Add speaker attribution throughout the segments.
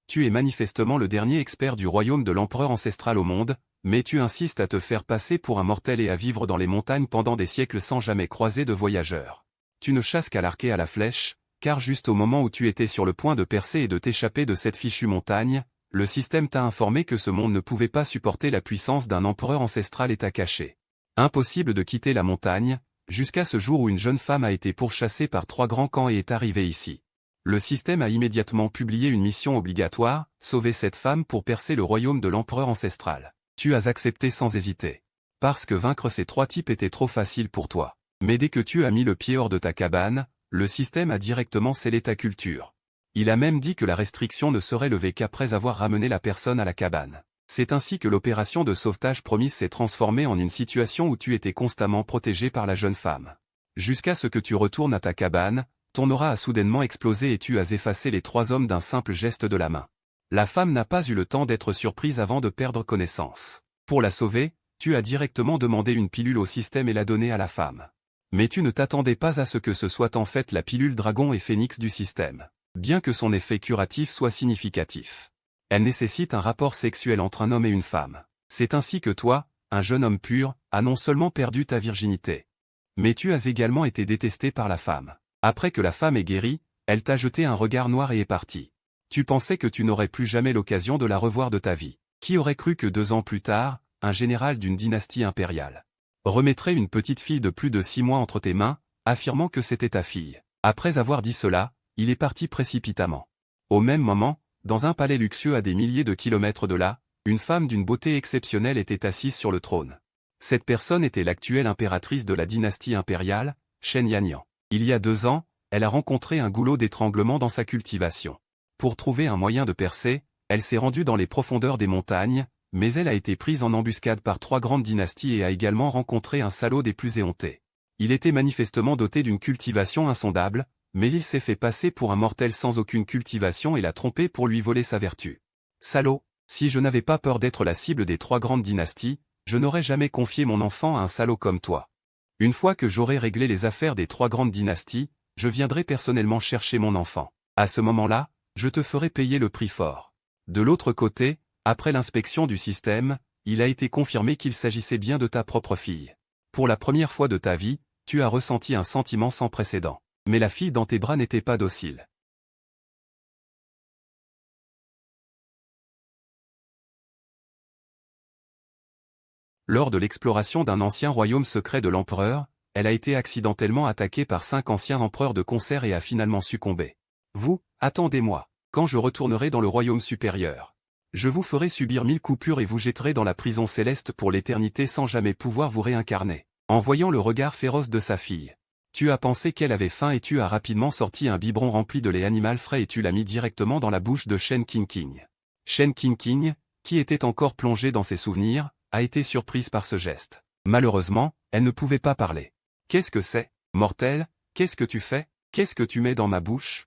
Speaker 1: tu es manifestement le dernier expert du royaume de l'empereur ancestral au monde, mais tu insistes à te faire passer pour un mortel et à vivre dans les montagnes pendant des siècles sans jamais croiser de voyageurs. Tu ne chasses qu'à l'arc et à la flèche, car juste au moment où tu étais sur le point de percer et de t'échapper de cette fichue montagne, le système t'a informé que ce monde ne pouvait pas supporter la puissance d'un empereur ancestral et t'a caché. Impossible de quitter la montagne, jusqu'à ce jour où une jeune femme a été pourchassée par 3 grands camps et est arrivée ici. Le système a immédiatement publié une mission obligatoire, sauver cette femme pour percer le royaume de l'empereur ancestral. Tu as accepté sans hésiter. Parce que vaincre ces 3 types était trop facile pour toi. Mais dès que tu as mis le pied hors de ta cabane, le système a directement scellé ta culture. Il a même dit que la restriction ne serait levée qu'après avoir ramené la personne à la cabane. C'est ainsi que l'opération de sauvetage promise s'est transformée en une situation où tu étais constamment protégé par la jeune femme. Jusqu'à ce que tu retournes à ta cabane, ton aura a soudainement explosé et tu as effacé les 3 hommes d'un simple geste de la main. La femme n'a pas eu le temps d'être surprise avant de perdre connaissance. Pour la sauver, tu as directement demandé une pilule au système et l'a donnée à la femme. Mais tu ne t'attendais pas à ce que ce soit en fait la pilule dragon et phénix du système. Bien que son effet curatif soit significatif. Elle nécessite un rapport sexuel entre un homme et une femme. C'est ainsi que toi, un jeune homme pur, as non seulement perdu ta virginité, mais tu as également été détesté par la femme. Après que la femme est guérie, elle t'a jeté un regard noir et est partie. Tu pensais que tu n'aurais plus jamais l'occasion de la revoir de ta vie. Qui aurait cru que 2 ans plus tard, un général d'une dynastie impériale remettrait une petite fille de plus de 6 mois entre tes mains, affirmant que c'était ta fille. Après avoir dit cela, il est parti précipitamment. Au même moment, dans un palais luxueux à des milliers de kilomètres de là, une femme d'une beauté exceptionnelle était assise sur le trône. Cette personne était l'actuelle impératrice de la dynastie impériale, Shen Yanyan. Il y a 2 ans, elle a rencontré un goulot d'étranglement dans sa cultivation. Pour trouver un moyen de percer, elle s'est rendue dans les profondeurs des montagnes, mais elle a été prise en embuscade par 3 grandes dynasties et a également rencontré un salaud des plus éhontés. Il était manifestement doté d'une cultivation insondable, mais il s'est fait passer pour un mortel sans aucune cultivation et l'a trompé pour lui voler sa vertu. Salaud, si je n'avais pas peur d'être la cible des 3 grandes dynasties, je n'aurais jamais confié mon enfant à un salaud comme toi. Une fois que j'aurai réglé les affaires des 3 grandes dynasties, je viendrai personnellement chercher mon enfant. À ce moment-là, je te ferai payer le prix fort. De l'autre côté, après l'inspection du système, il a été confirmé qu'il s'agissait bien de ta propre fille. Pour la première fois de ta vie, tu as ressenti un sentiment sans précédent. Mais la fille dans tes bras n'était pas docile. Lors de l'exploration d'un ancien royaume secret de l'empereur, elle a été accidentellement attaquée par 5 anciens empereurs de concert et a finalement succombé. Vous, attendez-moi, quand je retournerai dans le royaume supérieur. Je vous ferai subir 1000 coupures et vous jetterai dans la prison céleste pour l'éternité sans jamais pouvoir vous réincarner. En voyant le regard féroce de sa fille, tu as pensé qu'elle avait faim et tu as rapidement sorti un biberon rempli de lait animal frais et tu l'as mis directement dans la bouche de Shen Qingqing. Shen Qingqing, qui était encore plongée dans ses souvenirs, a été surprise par ce geste. Malheureusement, elle ne pouvait pas parler. Qu'est-ce que c'est, mortel? Qu'est-ce que tu fais? Qu'est-ce que tu mets dans ma bouche?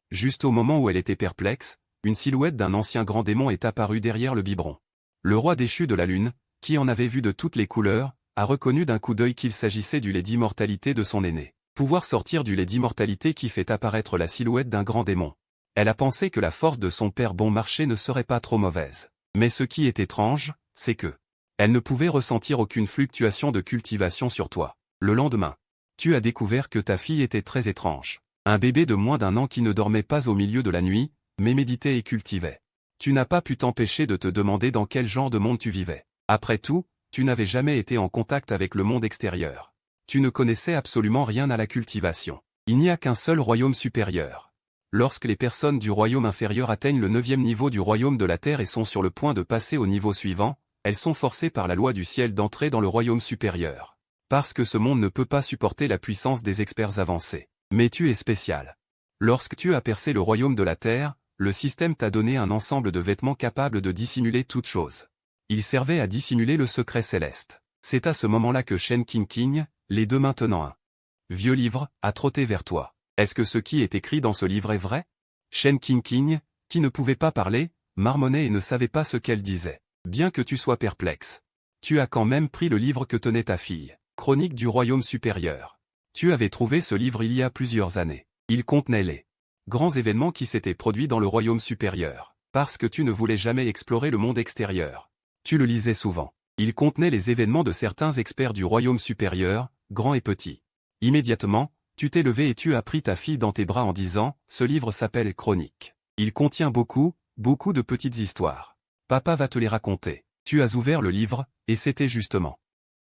Speaker 1: Juste au moment où elle était perplexe, une silhouette d'un ancien grand démon est apparue derrière le biberon. Le roi déchu de la lune, qui en avait vu de toutes les couleurs, a reconnu d'un coup d'œil qu'il s'agissait du lait d'immortalité de son aîné. Pouvoir sortir du lait d'immortalité qui fait apparaître la silhouette d'un grand démon. Elle a pensé que la force de son père bon marché ne serait pas trop mauvaise. Mais ce qui est étrange, c'est que elle ne pouvait ressentir aucune fluctuation de cultivation sur toi. Le lendemain, tu as découvert que ta fille était très étrange. Un bébé de moins d'1 an qui ne dormait pas au milieu de la nuit, mais méditait et cultivait. Tu n'as pas pu t'empêcher de te demander dans quel genre de monde tu vivais. Après tout, tu n'avais jamais été en contact avec le monde extérieur. Tu ne connaissais absolument rien à la cultivation. Il n'y a qu'un seul royaume supérieur. Lorsque les personnes du royaume inférieur atteignent le 9e niveau du royaume de la terre et sont sur le point de passer au niveau suivant, elles sont forcées par la loi du ciel d'entrer dans le royaume supérieur. Parce que ce monde ne peut pas supporter la puissance des experts avancés. Mais tu es spécial. Lorsque tu as percé le royaume de la terre, le système t'a donné un ensemble de vêtements capables de dissimuler toute chose. Il servait à dissimuler le secret céleste. C'est à ce moment-là que Shen Qingqing, les 2 mains tenant un vieux livre, a trotté vers toi. Est-ce que ce qui est écrit dans ce livre est vrai? Shen Qingqing, qui ne pouvait pas parler, marmonnait et ne savait pas ce qu'elle disait. Bien que tu sois perplexe, tu as quand même pris le livre que tenait ta fille. Chronique du royaume supérieur. Tu avais trouvé ce livre il y a plusieurs années. Il contenait les grands événements qui s'étaient produits dans le royaume supérieur. Parce que tu ne voulais jamais explorer le monde extérieur. Tu le lisais souvent. Il contenait les événements de certains experts du royaume supérieur, grands et petits. Immédiatement, tu t'es levé et tu as pris ta fille dans tes bras en disant, ce livre s'appelle Chronique. Il contient beaucoup de petites histoires. Papa va te les raconter. Tu as ouvert le livre, et c'était justement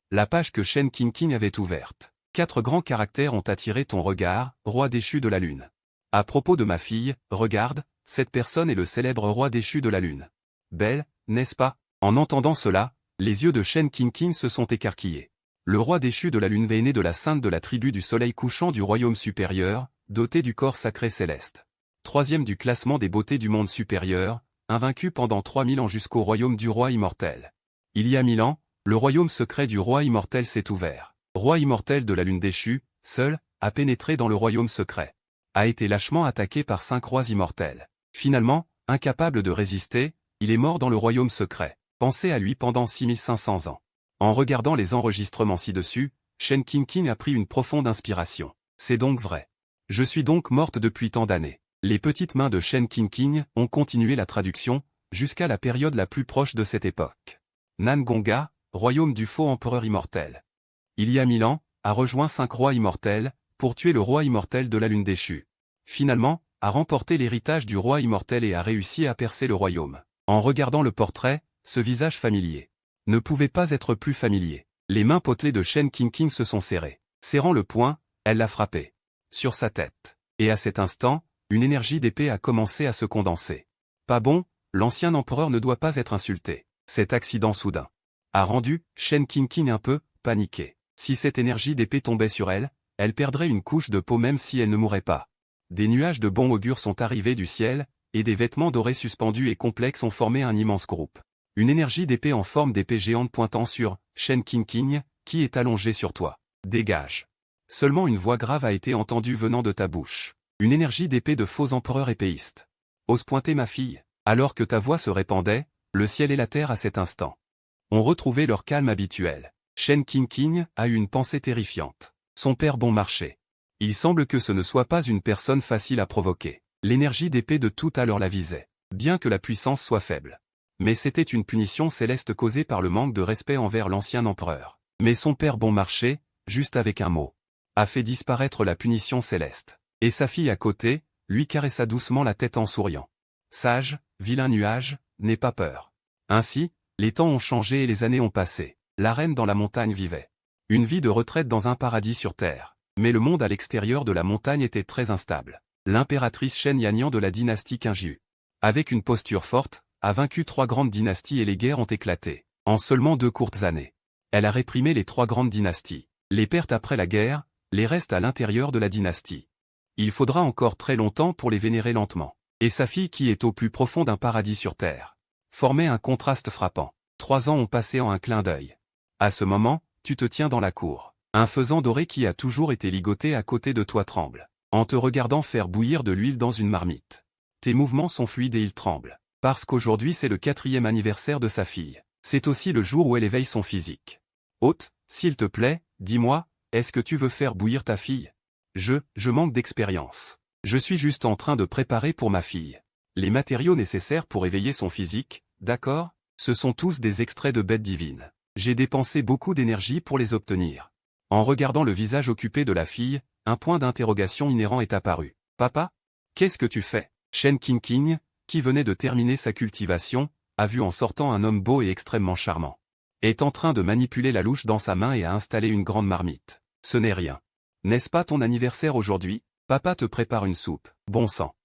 Speaker 1: la page que Shen Qingqing avait ouverte. 4 grands caractères ont attiré ton regard, roi déchu de la lune. À propos de ma fille, regarde, cette personne est le célèbre roi déchu de la lune. Belle, n'est-ce pas? En entendant cela, les yeux de Shen Qingqing se sont écarquillés. Le roi déchu de la lune est né de la sainte de la tribu du soleil couchant du royaume supérieur, doté du corps sacré céleste. 3e du classement des beautés du monde supérieur, invaincu pendant 3000 ans jusqu'au royaume du roi immortel. Il y a 1000 ans, le royaume secret du roi immortel s'est ouvert. Roi immortel de la lune déchu, seul, a pénétré dans le royaume secret. A été lâchement attaqué par 5 rois immortels. Finalement, incapable de résister, il est mort dans le royaume secret. Pensez à lui pendant 6500 ans. En regardant les enregistrements ci-dessus, Shen Qingqing a pris une profonde inspiration. C'est donc vrai. Je suis donc morte depuis tant d'années. Les petites mains de Shen Qingqing ont continué la traduction, jusqu'à la période la plus proche de cette époque. Nangonga, royaume du faux empereur immortel. Il y a 1000 ans, a rejoint 5 rois immortels, pour tuer le roi immortel de la lune déchue. Finalement, a remporté l'héritage du roi immortel et a réussi à percer le royaume. En regardant le portrait, ce visage familier ne pouvait pas être plus familier. Les mains potelées de Shen Qingqing se sont serrées. Serrant le poing, elle l'a frappé sur sa tête. Et à cet instant, une énergie d'épée a commencé à se condenser. Pas bon, l'ancien empereur ne doit pas être insulté. Cet accident soudain a rendu Shen Qingqing un peu paniqué. Si cette énergie d'épée tombait sur elle, elle perdrait une couche de peau même si elle ne mourrait pas. Des nuages de bon augure sont arrivés du ciel, et des vêtements dorés suspendus et complexes ont formé un immense groupe. Une énergie d'épée en forme d'épée géante pointant sur Shen Qingqing, qui est allongé sur toi. Dégage. Seulement une voix grave a été entendue venant de ta bouche. Une énergie d'épée de faux empereur épéiste. Ose pointer ma fille. Alors que ta voix se répandait, le ciel et la terre à cet instant ont retrouvé leur calme habituel. Shen Qingqing a eu une pensée terrifiante. Son père bon marché. Il semble que ce ne soit pas une personne facile à provoquer. L'énergie d'épée de tout à l'heure la visait. Bien que la puissance soit faible. Mais c'était une punition céleste causée par le manque de respect envers l'ancien empereur. Mais son père bon marché, juste avec un mot, a fait disparaître la punition céleste. Et sa fille à côté, lui caressa doucement la tête en souriant. Sage, vilain nuage, n'aie pas peur. Ainsi, les temps ont changé et les années ont passé. La reine dans la montagne vivait une vie de retraite dans un paradis sur terre. Mais le monde à l'extérieur de la montagne était très instable. L'impératrice Shen Yanyan de la dynastie Qingyu, avec une posture forte, a vaincu 3 grandes dynasties et les guerres ont éclaté. En seulement 2 courtes années, elle a réprimé les 3 grandes dynasties. Les pertes après la guerre, les restes à l'intérieur de la dynastie. Il faudra encore très longtemps pour les vénérer lentement. Et sa fille qui est au plus profond d'un paradis sur terre formait un contraste frappant. 3 ans ont passé en un clin d'œil. À ce moment, tu te tiens dans la cour. Un faisan doré qui a toujours été ligoté à côté de toi tremble, en te regardant faire bouillir de l'huile dans une marmite. Tes mouvements sont fluides et il tremble. Parce qu'aujourd'hui c'est le 4e anniversaire de sa fille. C'est aussi le jour où elle éveille son physique. Hôte, s'il te plaît, dis-moi, est-ce que tu veux faire bouillir ta fille? Je manque d'expérience. Je suis juste en train de préparer pour ma fille les matériaux nécessaires pour éveiller son physique, d'accord? Ce sont tous des extraits de bêtes divines. J'ai dépensé beaucoup d'énergie pour les obtenir. En regardant le visage occupé de la fille, un point d'interrogation inhérent est apparu. Papa? Qu'est-ce que tu fais? Shen Qingqing, qui venait de terminer sa cultivation, a vu en sortant un homme beau et extrêmement charmant. Est en train de manipuler la louche dans sa main et a installé une grande marmite. Ce n'est rien. N'est-ce pas ton anniversaire aujourd'hui? Papa te prépare une soupe. Bon sang.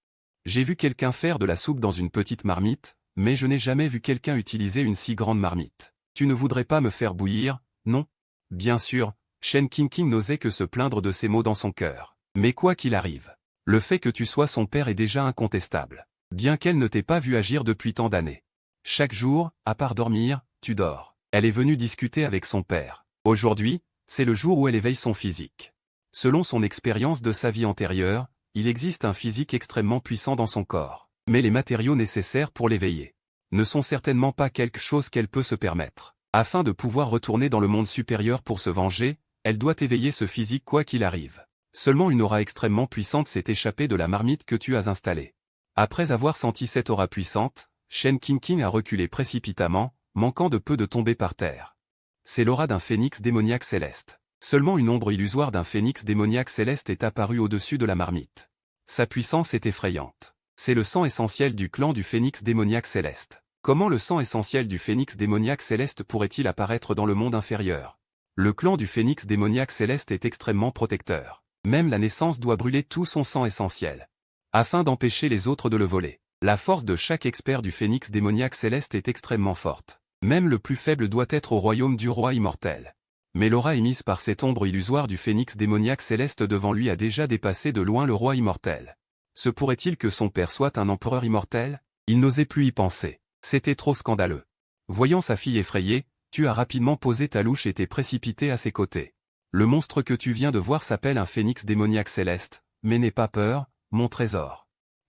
Speaker 1: J'ai vu quelqu'un faire de la soupe dans une petite marmite, mais je n'ai jamais vu quelqu'un utiliser une si grande marmite. Tu ne voudrais pas me faire bouillir, non? Bien sûr, Shen Qingqing n'osait que se plaindre de ces mots dans son cœur. Mais quoi qu'il arrive, le fait que tu sois son père est déjà incontestable. Bien qu'elle ne t'ait pas vu agir depuis tant d'années. Chaque jour, à part dormir, tu dors. Elle est venue discuter avec son père. Aujourd'hui, c'est le jour où elle éveille son physique. Selon son expérience de sa vie antérieure, il existe un physique extrêmement puissant dans son corps. Mais les matériaux nécessaires pour l'éveiller ne sont certainement pas quelque chose qu'elle peut se permettre. Afin de pouvoir retourner dans le monde supérieur pour se venger, elle doit éveiller ce physique quoi qu'il arrive. Seulement une aura extrêmement puissante s'est échappée de la marmite que tu as installée. Après avoir senti cette aura puissante, Shen Qingqing a reculé précipitamment, manquant de peu de tomber par terre. C'est l'aura d'un phénix démoniaque céleste. Seulement une ombre illusoire d'un phénix démoniaque céleste est apparue au-dessus de la marmite. Sa puissance est effrayante. C'est le sang essentiel du clan du phénix démoniaque céleste. Comment le sang essentiel du phénix démoniaque céleste pourrait-il apparaître dans le monde inférieur? Le clan du phénix démoniaque céleste est extrêmement protecteur. Même la naissance doit brûler tout son sang essentiel, afin d'empêcher les autres de le voler. La force de chaque expert du phénix démoniaque céleste est extrêmement forte. Même le plus faible doit être au royaume du roi immortel. Mais l'aura émise par cette ombre illusoire du phénix démoniaque céleste devant lui a déjà dépassé de loin le roi immortel. Se pourrait-il que son père soit un empereur immortel? Il n'osait plus y penser. C'était trop scandaleux. Voyant sa fille effrayée, tu as rapidement posé ta louche et t'es précipité à ses côtés. Le monstre que tu viens de voir s'appelle un phénix démoniaque céleste, mais n'aie pas peur, mon trésor.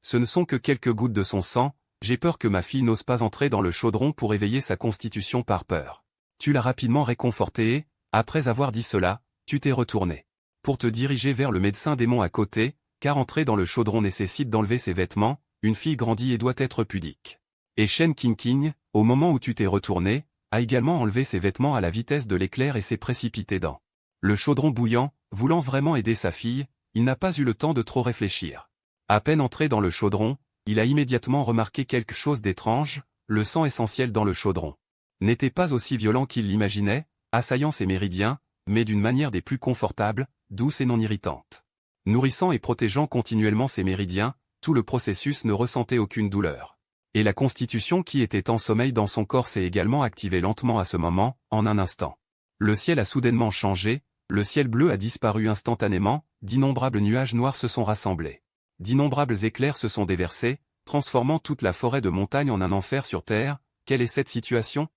Speaker 1: Ce ne sont que quelques gouttes de son sang, j'ai peur que ma fille n'ose pas entrer dans le chaudron pour éveiller sa constitution par peur. Tu l'as rapidement réconforté et, après avoir dit cela, tu t'es retourné. Pour te diriger vers le médecin démon à côté, car entrer dans le chaudron nécessite d'enlever ses vêtements, une fille grandit et doit être pudique. Et Shen Qingqing, au moment où tu t'es retourné, a également enlevé ses vêtements à la vitesse de l'éclair et s'est précipité dans le chaudron bouillant, voulant vraiment aider sa fille, il n'a pas eu le temps de trop réfléchir. À peine entré dans le chaudron, il a immédiatement remarqué quelque chose d'étrange, le sang essentiel dans le chaudron n'était pas aussi violent qu'il l'imaginait, assaillant ses méridiens, mais d'une manière des plus confortables, douce et non irritante. Nourrissant et protégeant continuellement ses méridiens, tout le processus ne ressentait aucune douleur. Et la constitution qui était en sommeil dans son corps s'est également activée lentement à ce moment, en un instant. Le ciel a soudainement changé, le ciel bleu a disparu instantanément, d'innombrables nuages noirs se sont rassemblés. D'innombrables éclairs se sont déversés, transformant toute la forêt de montagne en un enfer sur terre. Quelle est cette situation?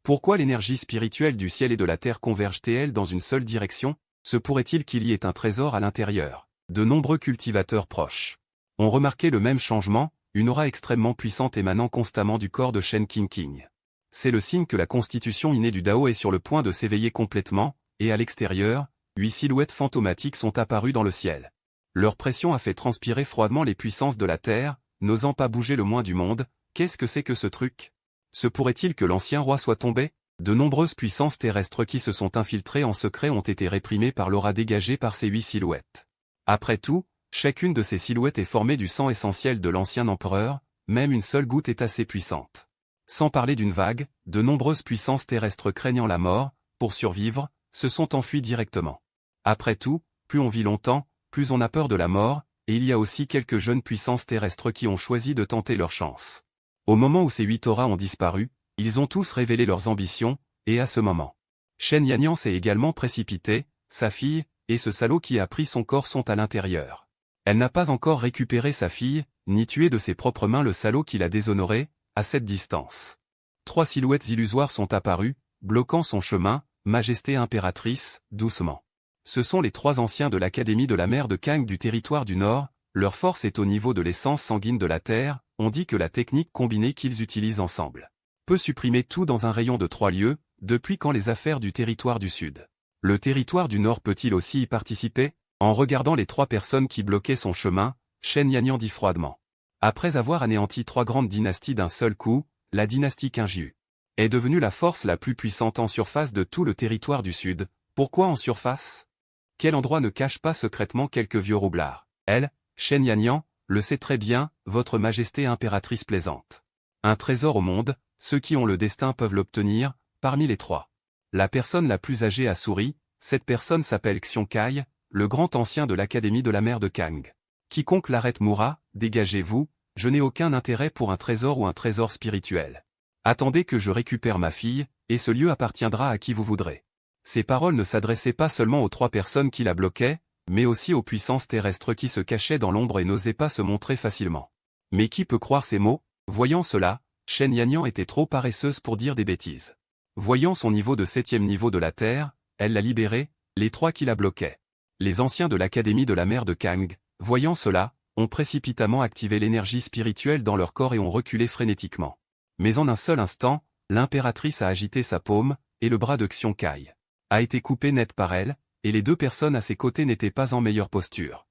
Speaker 1: Pourquoi l'énergie spirituelle du ciel et de la terre converge-t-elle dans une seule direction? Se pourrait-il qu'il y ait un trésor à l'intérieur? De nombreux cultivateurs proches ont remarqué le même changement, une aura extrêmement puissante émanant constamment du corps de Shen Qingqing. C'est le signe que la constitution innée du Dao est sur le point de s'éveiller complètement, et à l'extérieur, 8 silhouettes fantomatiques sont apparues dans le ciel. Leur pression a fait transpirer froidement les puissances de la terre, n'osant pas bouger le moins du monde. Qu'est-ce que c'est que ce truc? Se pourrait-il que l'ancien roi soit tombé? De nombreuses puissances terrestres qui se sont infiltrées en secret ont été réprimées par l'aura dégagée par ces 8 silhouettes. Après tout, chacune de ces silhouettes est formée du sang essentiel de l'ancien empereur, même une seule goutte est assez puissante. Sans parler d'une vague, de nombreuses puissances terrestres craignant la mort, pour survivre, se sont enfuies directement. Après tout, plus on vit longtemps, plus on a peur de la mort, et il y a aussi quelques jeunes puissances terrestres qui ont choisi de tenter leur chance. Au moment où ces 8 auras ont disparu, ils ont tous révélé leurs ambitions, et à ce moment, Shen Yanyan s'est également précipité, sa fille, et ce salaud qui a pris son corps sont à l'intérieur. Elle n'a pas encore récupéré sa fille, ni tué de ses propres mains le salaud qui l'a déshonoré, à cette distance. 3 silhouettes illusoires sont apparues, bloquant son chemin, Majesté impératrice, doucement. Ce sont les 3 anciens de l'Académie de la mer de Kang du territoire du Nord, leur force est au niveau de l'essence sanguine de la Terre, on dit que la technique combinée qu'ils utilisent ensemble peut supprimer tout dans un rayon de 3 lieues, depuis quand les affaires du territoire du Sud. Le territoire du Nord peut-il aussi y participer? En regardant les 3 personnes qui bloquaient son chemin, Shen Yanyan dit froidement. Après avoir anéanti 3 grandes dynasties d'un seul coup, la dynastie Qingyu est devenue la force la plus puissante en surface de tout le territoire du Sud. Pourquoi en surface? Quel endroit ne cache pas secrètement quelques vieux roublards? Elle, Shen Yanyan, le sait très bien, votre majesté impératrice plaisante. Un trésor au monde, ceux qui ont le destin peuvent l'obtenir, parmi les 3. La personne la plus âgée a souri, cette personne s'appelle Xiong Kai, le grand ancien de l'Académie de la mer de Kang. Quiconque l'arrête mourra, dégagez-vous, je n'ai aucun intérêt pour un trésor ou un trésor spirituel. Attendez que je récupère ma fille, et ce lieu appartiendra à qui vous voudrez. Ces paroles ne s'adressaient pas seulement aux 3 personnes qui la bloquaient, mais aussi aux puissances terrestres qui se cachaient dans l'ombre et n'osaient pas se montrer facilement. Mais qui peut croire ces mots? Voyant cela, Shen Yanyan était trop paresseuse pour dire des bêtises. Voyant son niveau de 7e niveau de la Terre, elle l'a libéré, les 3 qui la bloquaient. Les anciens de l'Académie de la mer de Kang, voyant cela, ont précipitamment activé l'énergie spirituelle dans leur corps et ont reculé frénétiquement. Mais en un seul instant, l'impératrice a agité sa paume, et le bras de Xiong Kai a été coupé net par elle, et les 2 personnes à ses côtés n'étaient pas en meilleure posture.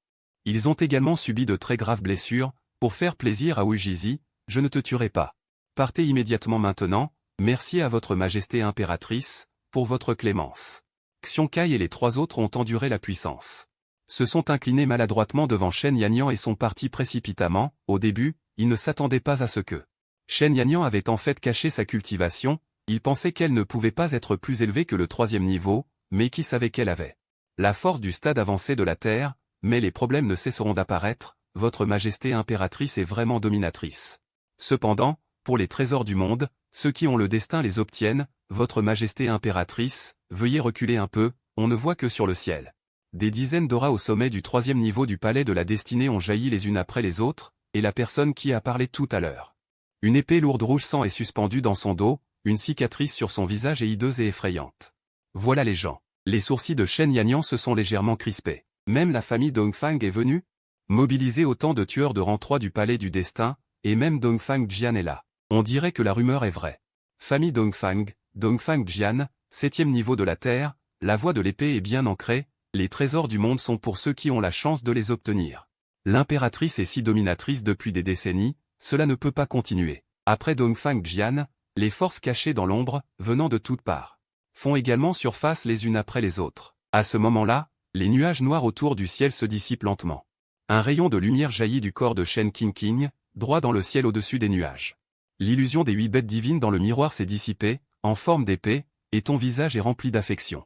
Speaker 1: Ils ont également subi de très graves blessures. Pour faire plaisir à Wujizi, je ne te tuerai pas. Partez immédiatement maintenant, merci à votre majesté impératrice, pour votre clémence. Xiongkai et les 3 autres ont enduré la puissance. Se sont inclinés maladroitement devant Shen Yanyan et sont partis précipitamment. Au début, ils ne s'attendaient pas à ce que Shen Yanyan avait en fait caché sa cultivation, ils pensaient qu'elle ne pouvait pas être plus élevée que le 3e niveau, mais qui savait qu'elle avait la force du stade avancé de la Terre, mais les problèmes ne cesseront d'apparaître, votre majesté impératrice est vraiment dominatrice. Cependant, pour les trésors du monde, ceux qui ont le destin les obtiennent, votre majesté impératrice, veuillez reculer un peu, on ne voit que sur le ciel. Des dizaines d'auras au sommet du 3e niveau du palais de la destinée ont jailli les unes après les autres, et la personne qui a parlé tout à l'heure. Une épée lourde rouge sang est suspendue dans son dos, une cicatrice sur son visage est hideuse et effrayante. Voilà les gens. Les sourcils de Shen Yanyan se sont légèrement crispés. Même la famille Dongfang est venue mobiliser autant de tueurs de rang 3 du palais du destin, et même Dongfang Jian est là. On dirait que la rumeur est vraie. Famille Dongfang Jian, 7e niveau de la Terre, la voie de l'épée est bien ancrée, les trésors du monde sont pour ceux qui ont la chance de les obtenir. L'impératrice est si dominatrice depuis des décennies, cela ne peut pas continuer. Après Dongfang Jian, les forces cachées dans l'ombre, venant de toutes parts, font également surface les unes après les autres. À ce moment-là, les nuages noirs autour du ciel se dissipent lentement. Un rayon de lumière jaillit du corps de Shen Qingqing, droit dans le ciel au-dessus des nuages. L'illusion des 8 bêtes divines dans le miroir s'est dissipée, en forme d'épée, et ton visage est rempli d'affection.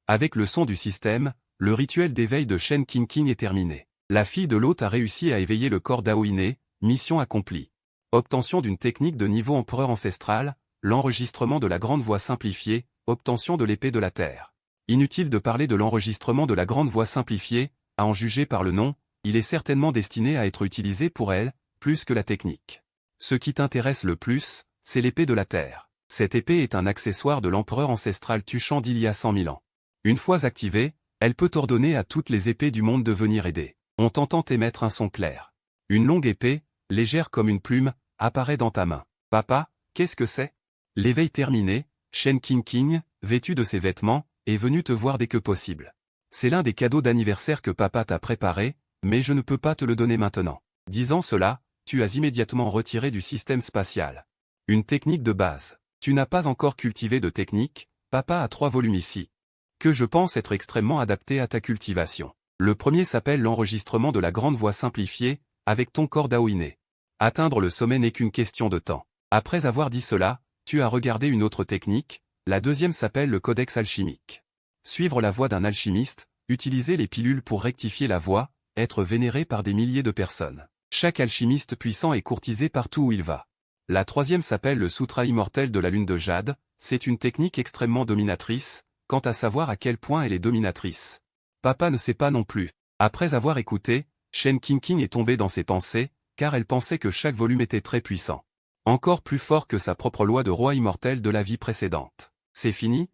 Speaker 1: Avec le son du système, le rituel d'éveil de Shen Qingqing est terminé. La fille de l'hôte a réussi à éveiller le corps d'Aoine, mission accomplie. Obtention d'une technique de niveau empereur ancestral, l'enregistrement de la grande voix simplifiée, obtention de l'épée de la terre. Inutile de parler de l'enregistrement de la grande voix simplifiée, à en juger par le nom, il est certainement destiné à être utilisé pour elle, plus que la technique. Ce qui t'intéresse le plus, c'est l'épée de la terre. Cette épée est un accessoire de l'empereur ancestral Tuchan d'il y a 100 000 ans. Une fois activée, elle peut ordonner à toutes les épées du monde de venir aider. On t'entend émettre un son clair. Une longue épée, légère comme une plume, apparaît dans ta main. Papa, qu'est-ce que c'est? L'éveil terminé, Shen Qingqing, vêtu de ses vêtements, est venu te voir dès que possible. C'est l'un des cadeaux d'anniversaire que papa t'a préparé, mais je ne peux pas te le donner maintenant. Disant cela, tu as immédiatement retiré du système spatial une technique de base. Tu n'as pas encore cultivé de technique, papa a 3 volumes ici, que je pense être extrêmement adaptés à ta cultivation. Le premier s'appelle l'enregistrement de la grande voix simplifiée, avec ton corps d'Aoine. Atteindre le sommet n'est qu'une question de temps. Après avoir dit cela, tu as regardé une autre technique, la deuxième s'appelle le codex alchimique. Suivre la voie d'un alchimiste, utiliser les pilules pour rectifier la voie, être vénéré par des milliers de personnes. Chaque alchimiste puissant est courtisé partout où il va. La troisième s'appelle le Sutra immortel de la lune de jade, c'est une technique extrêmement dominatrice, quant à savoir à quel point elle est dominatrice. Papa ne sait pas non plus. Après avoir écouté, Shen Qingqing est tombée dans ses pensées, car elle pensait que chaque volume était très puissant. Encore plus fort que sa propre loi de roi immortel de la vie précédente. C'est fini,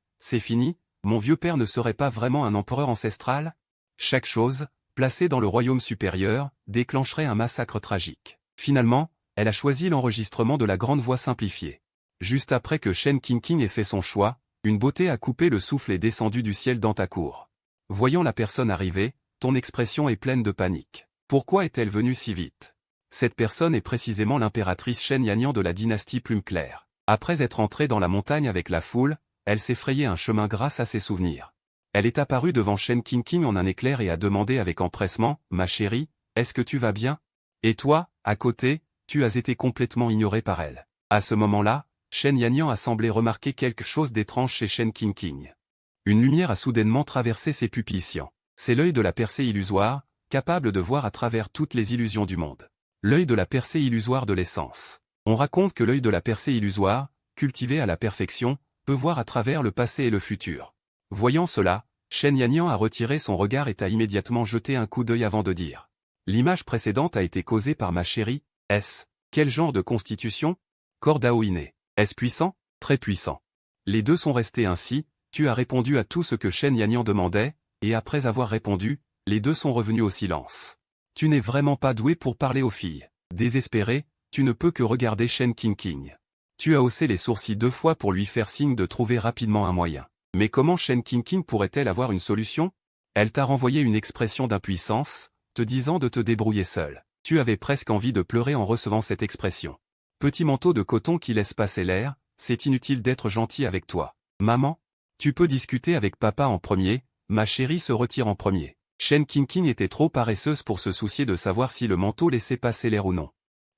Speaker 1: mon vieux père ne serait pas vraiment un empereur ancestral? Chaque chose, placée dans le royaume supérieur, déclencherait un massacre tragique. Finalement, elle a choisi l'enregistrement de la grande voix simplifiée. Juste après que Shen Qingqing ait fait son choix, une beauté a coupé le souffle et descendu du ciel dans ta cour. Voyant la personne arriver, ton expression est pleine de panique. Pourquoi est-elle venue si vite? Cette personne est précisément l'impératrice Shen Yanyan de la dynastie Plume Claire. Après être entrée dans la montagne avec la foule, elle s'est frayé un chemin grâce à ses souvenirs. Elle est apparue devant Shen Qingqing en un éclair et a demandé avec empressement, « Ma chérie, est-ce que tu vas bien ?» Et toi, à côté, tu as été complètement ignoré par elle. À ce moment-là, Shen Yanyan a semblé remarquer quelque chose d'étrange chez Shen Qingqing. Une lumière a soudainement traversé ses pupilles cyan. C'est l'œil de la percée illusoire, capable de voir à travers toutes les illusions du monde. L'œil de la percée illusoire de l'essence. On raconte que l'œil de la percée illusoire, cultivé à la perfection, peut voir à travers le passé et le futur. Voyant cela, Shen Yanyan a retiré son regard et t'a immédiatement jeté un coup d'œil avant de dire. L'image précédente a été causée par ma chérie. Est-ce quel genre de constitution? Corps d'Aoine. Est-ce puissant? Très puissant. Les deux sont restés ainsi, tu as répondu à tout ce que Shen Yanyan demandait, et après avoir répondu, les deux sont revenus au silence. Tu n'es vraiment pas doué pour parler aux filles. Désespéré, tu ne peux que regarder Shen Qingqing. Tu as haussé les sourcils 2 fois pour lui faire signe de trouver rapidement un moyen. Mais comment Shen Qingqing pourrait-elle avoir une solution? Elle t'a renvoyé une expression d'impuissance, te disant de te débrouiller seul. Tu avais presque envie de pleurer en recevant cette expression. Petit manteau de coton qui laisse passer l'air, c'est inutile d'être gentil avec toi. Maman? Tu peux discuter avec papa en premier, ma chérie se retire en premier. Shen Qingqing était trop paresseuse pour se soucier de savoir si le manteau laissait passer l'air ou non.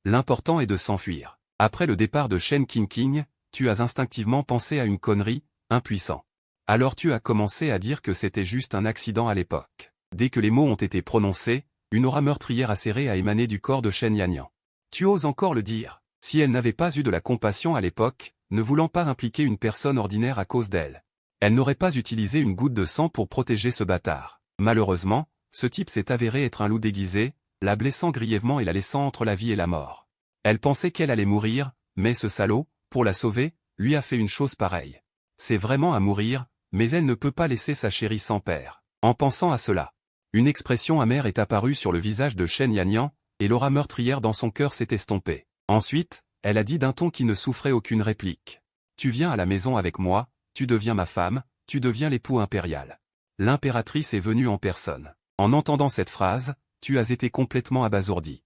Speaker 1: L'important est de s'enfuir. Après le départ de Shen Qingqing, tu as instinctivement pensé à une connerie, impuissant. Alors tu as commencé à dire que c'était juste un accident à l'époque. Dès que les mots ont été prononcés, une aura meurtrière acérée a émané du corps de Shen Yanyan. Tu oses encore le dire. Si elle n'avait pas eu de la compassion à l'époque, ne voulant pas impliquer une personne ordinaire à cause d'elle, elle n'aurait pas utilisé une goutte de sang pour protéger ce bâtard. Malheureusement, ce type s'est avéré être un loup déguisé, la blessant grièvement et la laissant entre la vie et la mort. Elle pensait qu'elle allait mourir, mais ce salaud, pour la sauver, lui a fait une chose pareille. C'est vraiment à mourir, mais elle ne peut pas laisser sa chérie sans père. En pensant à cela, une expression amère est apparue sur le visage de Shen Yanyan, et l'aura meurtrière dans son cœur s'est estompée. Ensuite, elle a dit d'un ton qui ne souffrait aucune réplique. Tu viens à la maison avec moi, tu deviens ma femme, tu deviens l'époux impérial. L'impératrice est venue en personne. En entendant cette phrase, tu as été complètement abasourdi.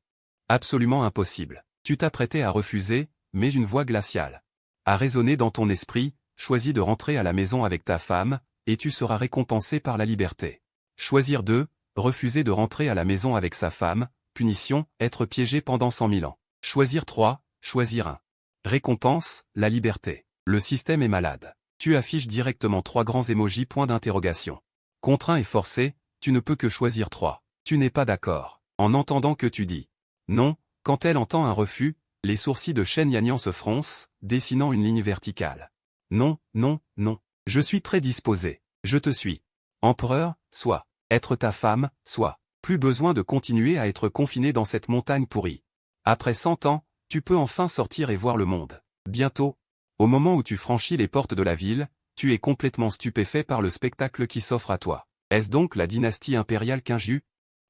Speaker 1: Absolument impossible. Tu t'apprêtais à refuser, mais une voix glaciale a résonné dans ton esprit, choisis de rentrer à la maison avec ta femme, et tu seras récompensé par la liberté. Choisir 2, refuser de rentrer à la maison avec sa femme, punition, être piégé pendant 100 000 ans. Choisir 3, choisir 1. Récompense, la liberté. Le système est malade. Tu affiches directement 3 grands émojis point d'interrogation. Contraint et forcé, tu ne peux que choisir 3. Tu n'es pas d'accord. En entendant que tu dis non, quand elle entend un refus, les sourcils de Shen Yanyan se froncent, dessinant une ligne verticale. Non, non, non. Je suis très disposé. Je te suis. Empereur, soit. Être ta femme, soit. Plus besoin de continuer à être confiné dans cette montagne pourrie. Après 100 ans, tu peux enfin sortir et voir le monde. Bientôt. Au moment où tu franchis les portes de la ville, tu es complètement stupéfait par le spectacle qui s'offre à toi. Est-ce donc la dynastie impériale Qingyu?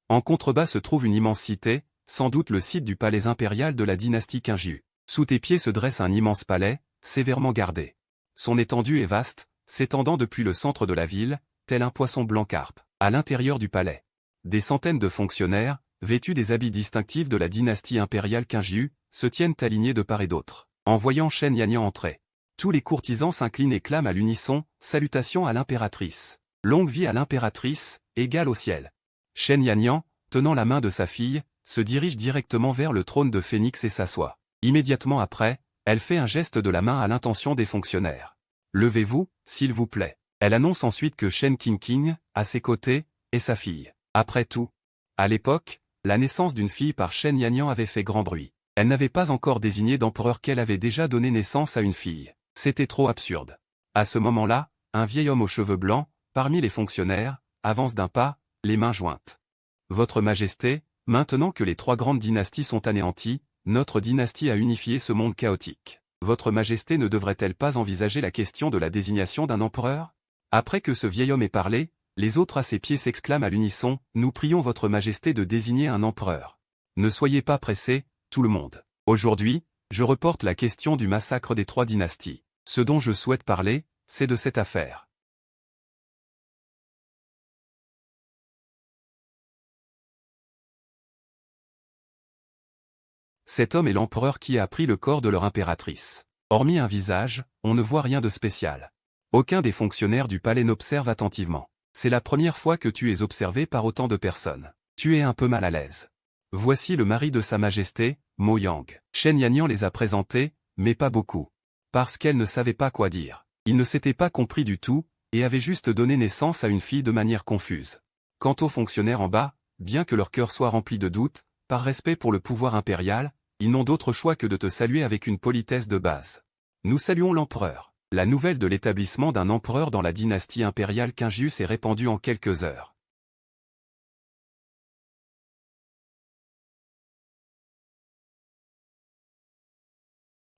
Speaker 1: En contrebas se trouve une immense cité, sans doute le site du palais impérial de la dynastie Qingyu. Sous tes pieds se dresse un immense palais, sévèrement gardé. Son étendue est vaste, s'étendant depuis le centre de la ville, tel un poisson blanc carpe. À l'intérieur du palais, des centaines de fonctionnaires, vêtus des habits distinctifs de la dynastie impériale Qingyu, se tiennent alignés de part et d'autre. En voyant Shen Yanyan entrer, tous les courtisans s'inclinent et clament à l'unisson, salutations à l'impératrice. Longue vie à l'impératrice, égale au ciel. Shen Yanyan, tenant la main de sa fille, se dirige directement vers le trône de Phénix et s'assoit. Immédiatement après, elle fait un geste de la main à l'intention des fonctionnaires. Levez-vous, s'il vous plaît. Elle annonce ensuite que Shen Qingqing, à ses côtés, est sa fille. Après tout, à l'époque, la naissance d'une fille par Shen Yanyan avait fait grand bruit. Elle n'avait pas encore désigné d'empereur qu'elle avait déjà donné naissance à une fille. C'était trop absurde. À ce moment-là, un vieil homme aux cheveux blancs, parmi les fonctionnaires, avance d'un pas, les mains jointes. Votre Majesté, maintenant que les 3 grandes dynasties sont anéanties, notre dynastie a unifié ce monde chaotique. Votre Majesté ne devrait-elle pas envisager la question de la désignation d'un empereur? Après que ce vieil homme ait parlé, les autres à ses pieds s'exclament à l'unisson, nous prions votre Majesté de désigner un empereur. Ne soyez pas pressés, tout le monde. Aujourd'hui, je reporte la question du massacre des 3 dynasties. Ce dont je souhaite parler, c'est de cette affaire. Cet homme est l'empereur qui a pris le corps de leur impératrice. Hormis un visage, on ne voit rien de spécial. Aucun des fonctionnaires du palais n'observe attentivement. C'est la première fois que tu es observé par autant de personnes. Tu es un peu mal à l'aise. Voici le mari de Sa Majesté, Mo Yang. Shen Yanyan les a présentés, mais pas beaucoup. Parce qu'elle ne savait pas quoi dire. Il ne s'était pas compris du tout, et avait juste donné naissance à une fille de manière confuse. Quant aux fonctionnaires en bas, bien que leur cœur soit rempli de doutes, par respect pour le pouvoir impérial, ils n'ont d'autre choix que de te saluer avec une politesse de base. Nous saluons l'empereur. La nouvelle de l'établissement d'un empereur dans la dynastie impériale Qingyu s'est répandue en quelques heures.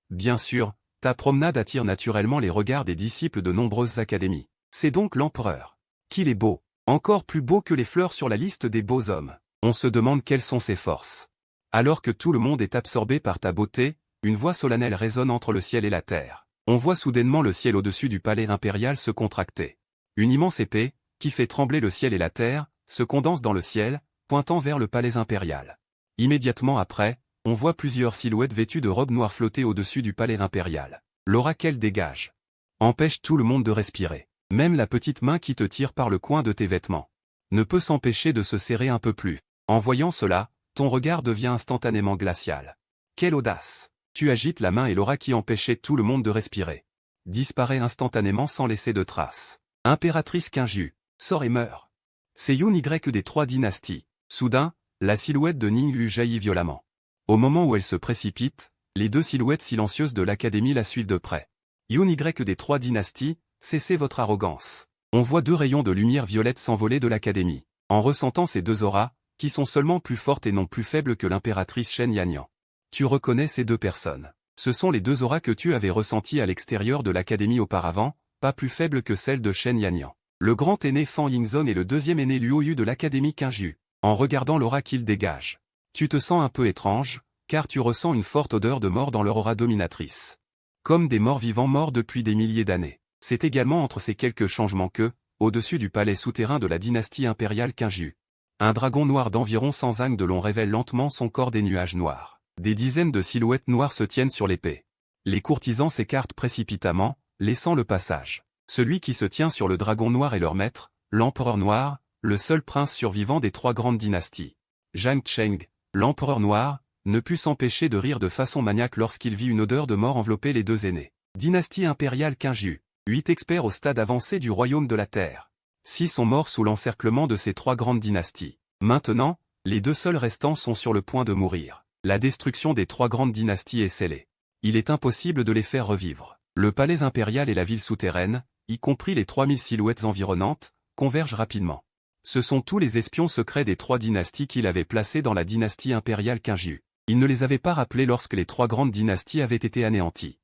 Speaker 1: Bien sûr, ta promenade attire naturellement les regards des disciples de nombreuses académies. C'est donc l'empereur. Qu'il est beau. Encore plus beau que les fleurs sur la liste des beaux hommes. On se demande quelles sont ses forces. Alors que tout le monde est absorbé par ta beauté, une voix solennelle résonne entre le ciel et la terre. On voit soudainement le ciel au-dessus du palais impérial se contracter. Une immense épée, qui fait trembler le ciel et la terre, se condense dans le ciel, pointant vers le palais impérial. Immédiatement après, On voit plusieurs silhouettes vêtues de robes noires flotter au-dessus du palais impérial. L'aura qu'elle dégage empêche tout le monde de respirer. Même la petite main qui te tire par le coin de tes vêtements ne peut s'empêcher de se serrer un peu plus. En voyant cela, ton regard devient instantanément glacial. Quelle audace! Tu agites la main et l'aura qui empêchait tout le monde de respirer disparaît instantanément sans laisser de traces. Impératrice Kinju sort et meurt. C'est Yun Y des 3 dynasties. Soudain, la silhouette de Ning Lu jaillit violemment. Au moment où elle se précipite, les 2 silhouettes silencieuses de l'académie la suivent de près. Yun Y des 3 dynasties, cessez votre arrogance. On voit 2 rayons de lumière violette s'envoler de l'académie. En ressentant ces 2 auras, qui sont seulement plus fortes et non plus faibles que l'impératrice Shen Yanyan. Tu reconnais ces 2 personnes. Ce sont les 2 auras que tu avais ressenties à l'extérieur de l'académie auparavant, pas plus faibles que celles de Shen Yanyan. Le grand aîné Fan Yingzon et le deuxième aîné Luo Yu de l'académie Kinju. En regardant l'aura qu'ils dégagent, tu te sens un peu étrange, car tu ressens une forte odeur de mort dans leur aura dominatrice. Comme des morts vivants morts depuis des milliers d'années. C'est également entre ces quelques changements que, au-dessus du palais souterrain de la dynastie impériale Kinju, un dragon noir d'environ 100 ânes de long révèle lentement son corps des nuages noirs. Des dizaines de silhouettes noires se tiennent sur l'épée. Les courtisans s'écartent précipitamment, laissant le passage. Celui qui se tient sur le dragon noir est leur maître, l'empereur noir, le seul prince survivant des 3 grandes dynasties. Zhang Cheng, l'empereur noir, ne put s'empêcher de rire de façon maniaque lorsqu'il vit une odeur de mort envelopper les 2 aînés. Dynastie impériale Kinju. 8 experts au stade avancé du royaume de la Terre. 6 sont morts sous l'encerclement de ces 3 grandes dynasties. Maintenant, les 2 seuls restants sont sur le point de mourir. La destruction des 3 grandes dynasties est scellée. Il est impossible de les faire revivre. Le palais impérial et la ville souterraine, y compris les 3000 silhouettes environnantes, convergent rapidement. Ce sont tous les espions secrets des 3 dynasties qu'il avait placés dans la dynastie impériale Kinju. Il ne les avait pas rappelés lorsque les 3 grandes dynasties avaient été anéanties.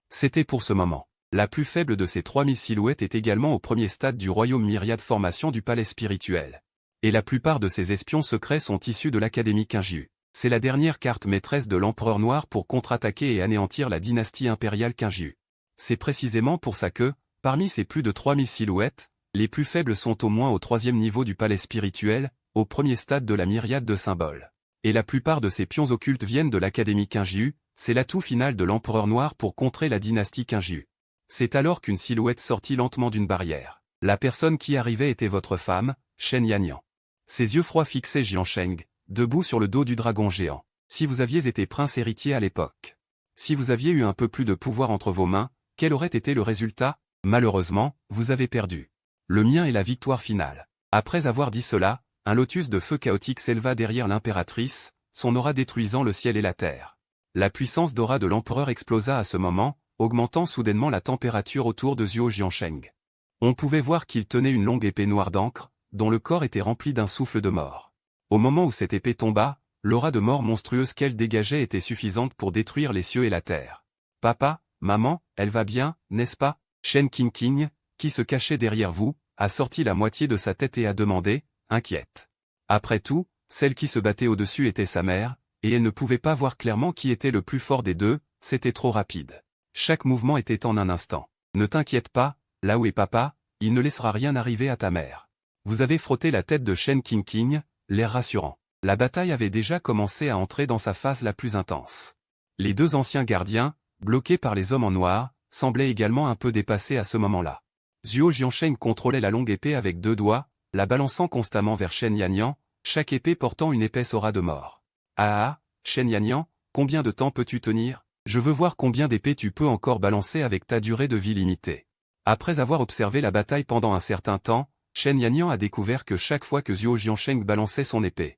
Speaker 1: C'était pour ce moment. La plus faible de ces 3000 silhouettes est également au premier stade du royaume myriade formation du palais spirituel. Et la plupart de ces espions secrets sont issus de l'académie Kinju. C'est la dernière carte maîtresse de l'empereur noir pour contre-attaquer et anéantir la dynastie impériale Kinju. C'est précisément pour ça que, parmi ces plus de 3000 silhouettes, les plus faibles sont au moins au 3e niveau du palais spirituel, au premier stade de la myriade de symboles. Et la plupart de ces pions occultes viennent de l'académie Kinju, c'est l'atout final de l'empereur noir pour contrer la dynastie Kinju. C'est alors qu'une silhouette sortit lentement d'une barrière. La personne qui arrivait était votre femme, Shen Yanyan. Ses yeux froids fixaient Jiansheng, debout sur le dos du dragon géant. Si vous aviez été prince héritier à l'époque. Si vous aviez eu un peu plus de pouvoir entre vos mains, quel aurait été le résultat? Malheureusement, vous avez perdu. Le mien est la victoire finale. Après avoir dit cela, un lotus de feu chaotique s'éleva derrière l'impératrice, son aura détruisant le ciel et la terre. La puissance d'aura de l'empereur explosa à ce moment, augmentant soudainement la température autour de Zhuo Jiansheng. On pouvait voir qu'il tenait une longue épée noire d'encre, dont le corps était rempli d'un souffle de mort. Au moment où cette épée tomba, l'aura de mort monstrueuse qu'elle dégageait était suffisante pour détruire les cieux et la terre. « Papa, maman, elle va bien, n'est-ce pas ?» Shen Qingqing, qui se cachait derrière vous, a sorti la moitié de sa tête et a demandé, inquiète. Après tout, celle qui se battait au-dessus était sa mère, et elle ne pouvait pas voir clairement qui était le plus fort des 2, c'était trop rapide. Chaque mouvement était en un instant. Ne t'inquiète pas, là où est papa, il ne laissera rien arriver à ta mère. Vous avez frotté la tête de Shen Qingqing, l'air rassurant. La bataille avait déjà commencé à entrer dans sa phase la plus intense. Les 2 anciens gardiens, bloqués par les hommes en noir, semblaient également un peu dépassés à ce moment-là. Zhuo Jiansheng contrôlait la longue épée avec 2 doigts, la balançant constamment vers Shen Yanyan, chaque épée portant une épaisse aura de mort. Ah, Shen Yanyan, combien de temps peux-tu tenir? Je veux voir combien d'épées tu peux encore balancer avec ta durée de vie limitée. Après avoir observé la bataille pendant un certain temps, Shen Yanyan a découvert que chaque fois que Zhuo Jiansheng balançait son épée,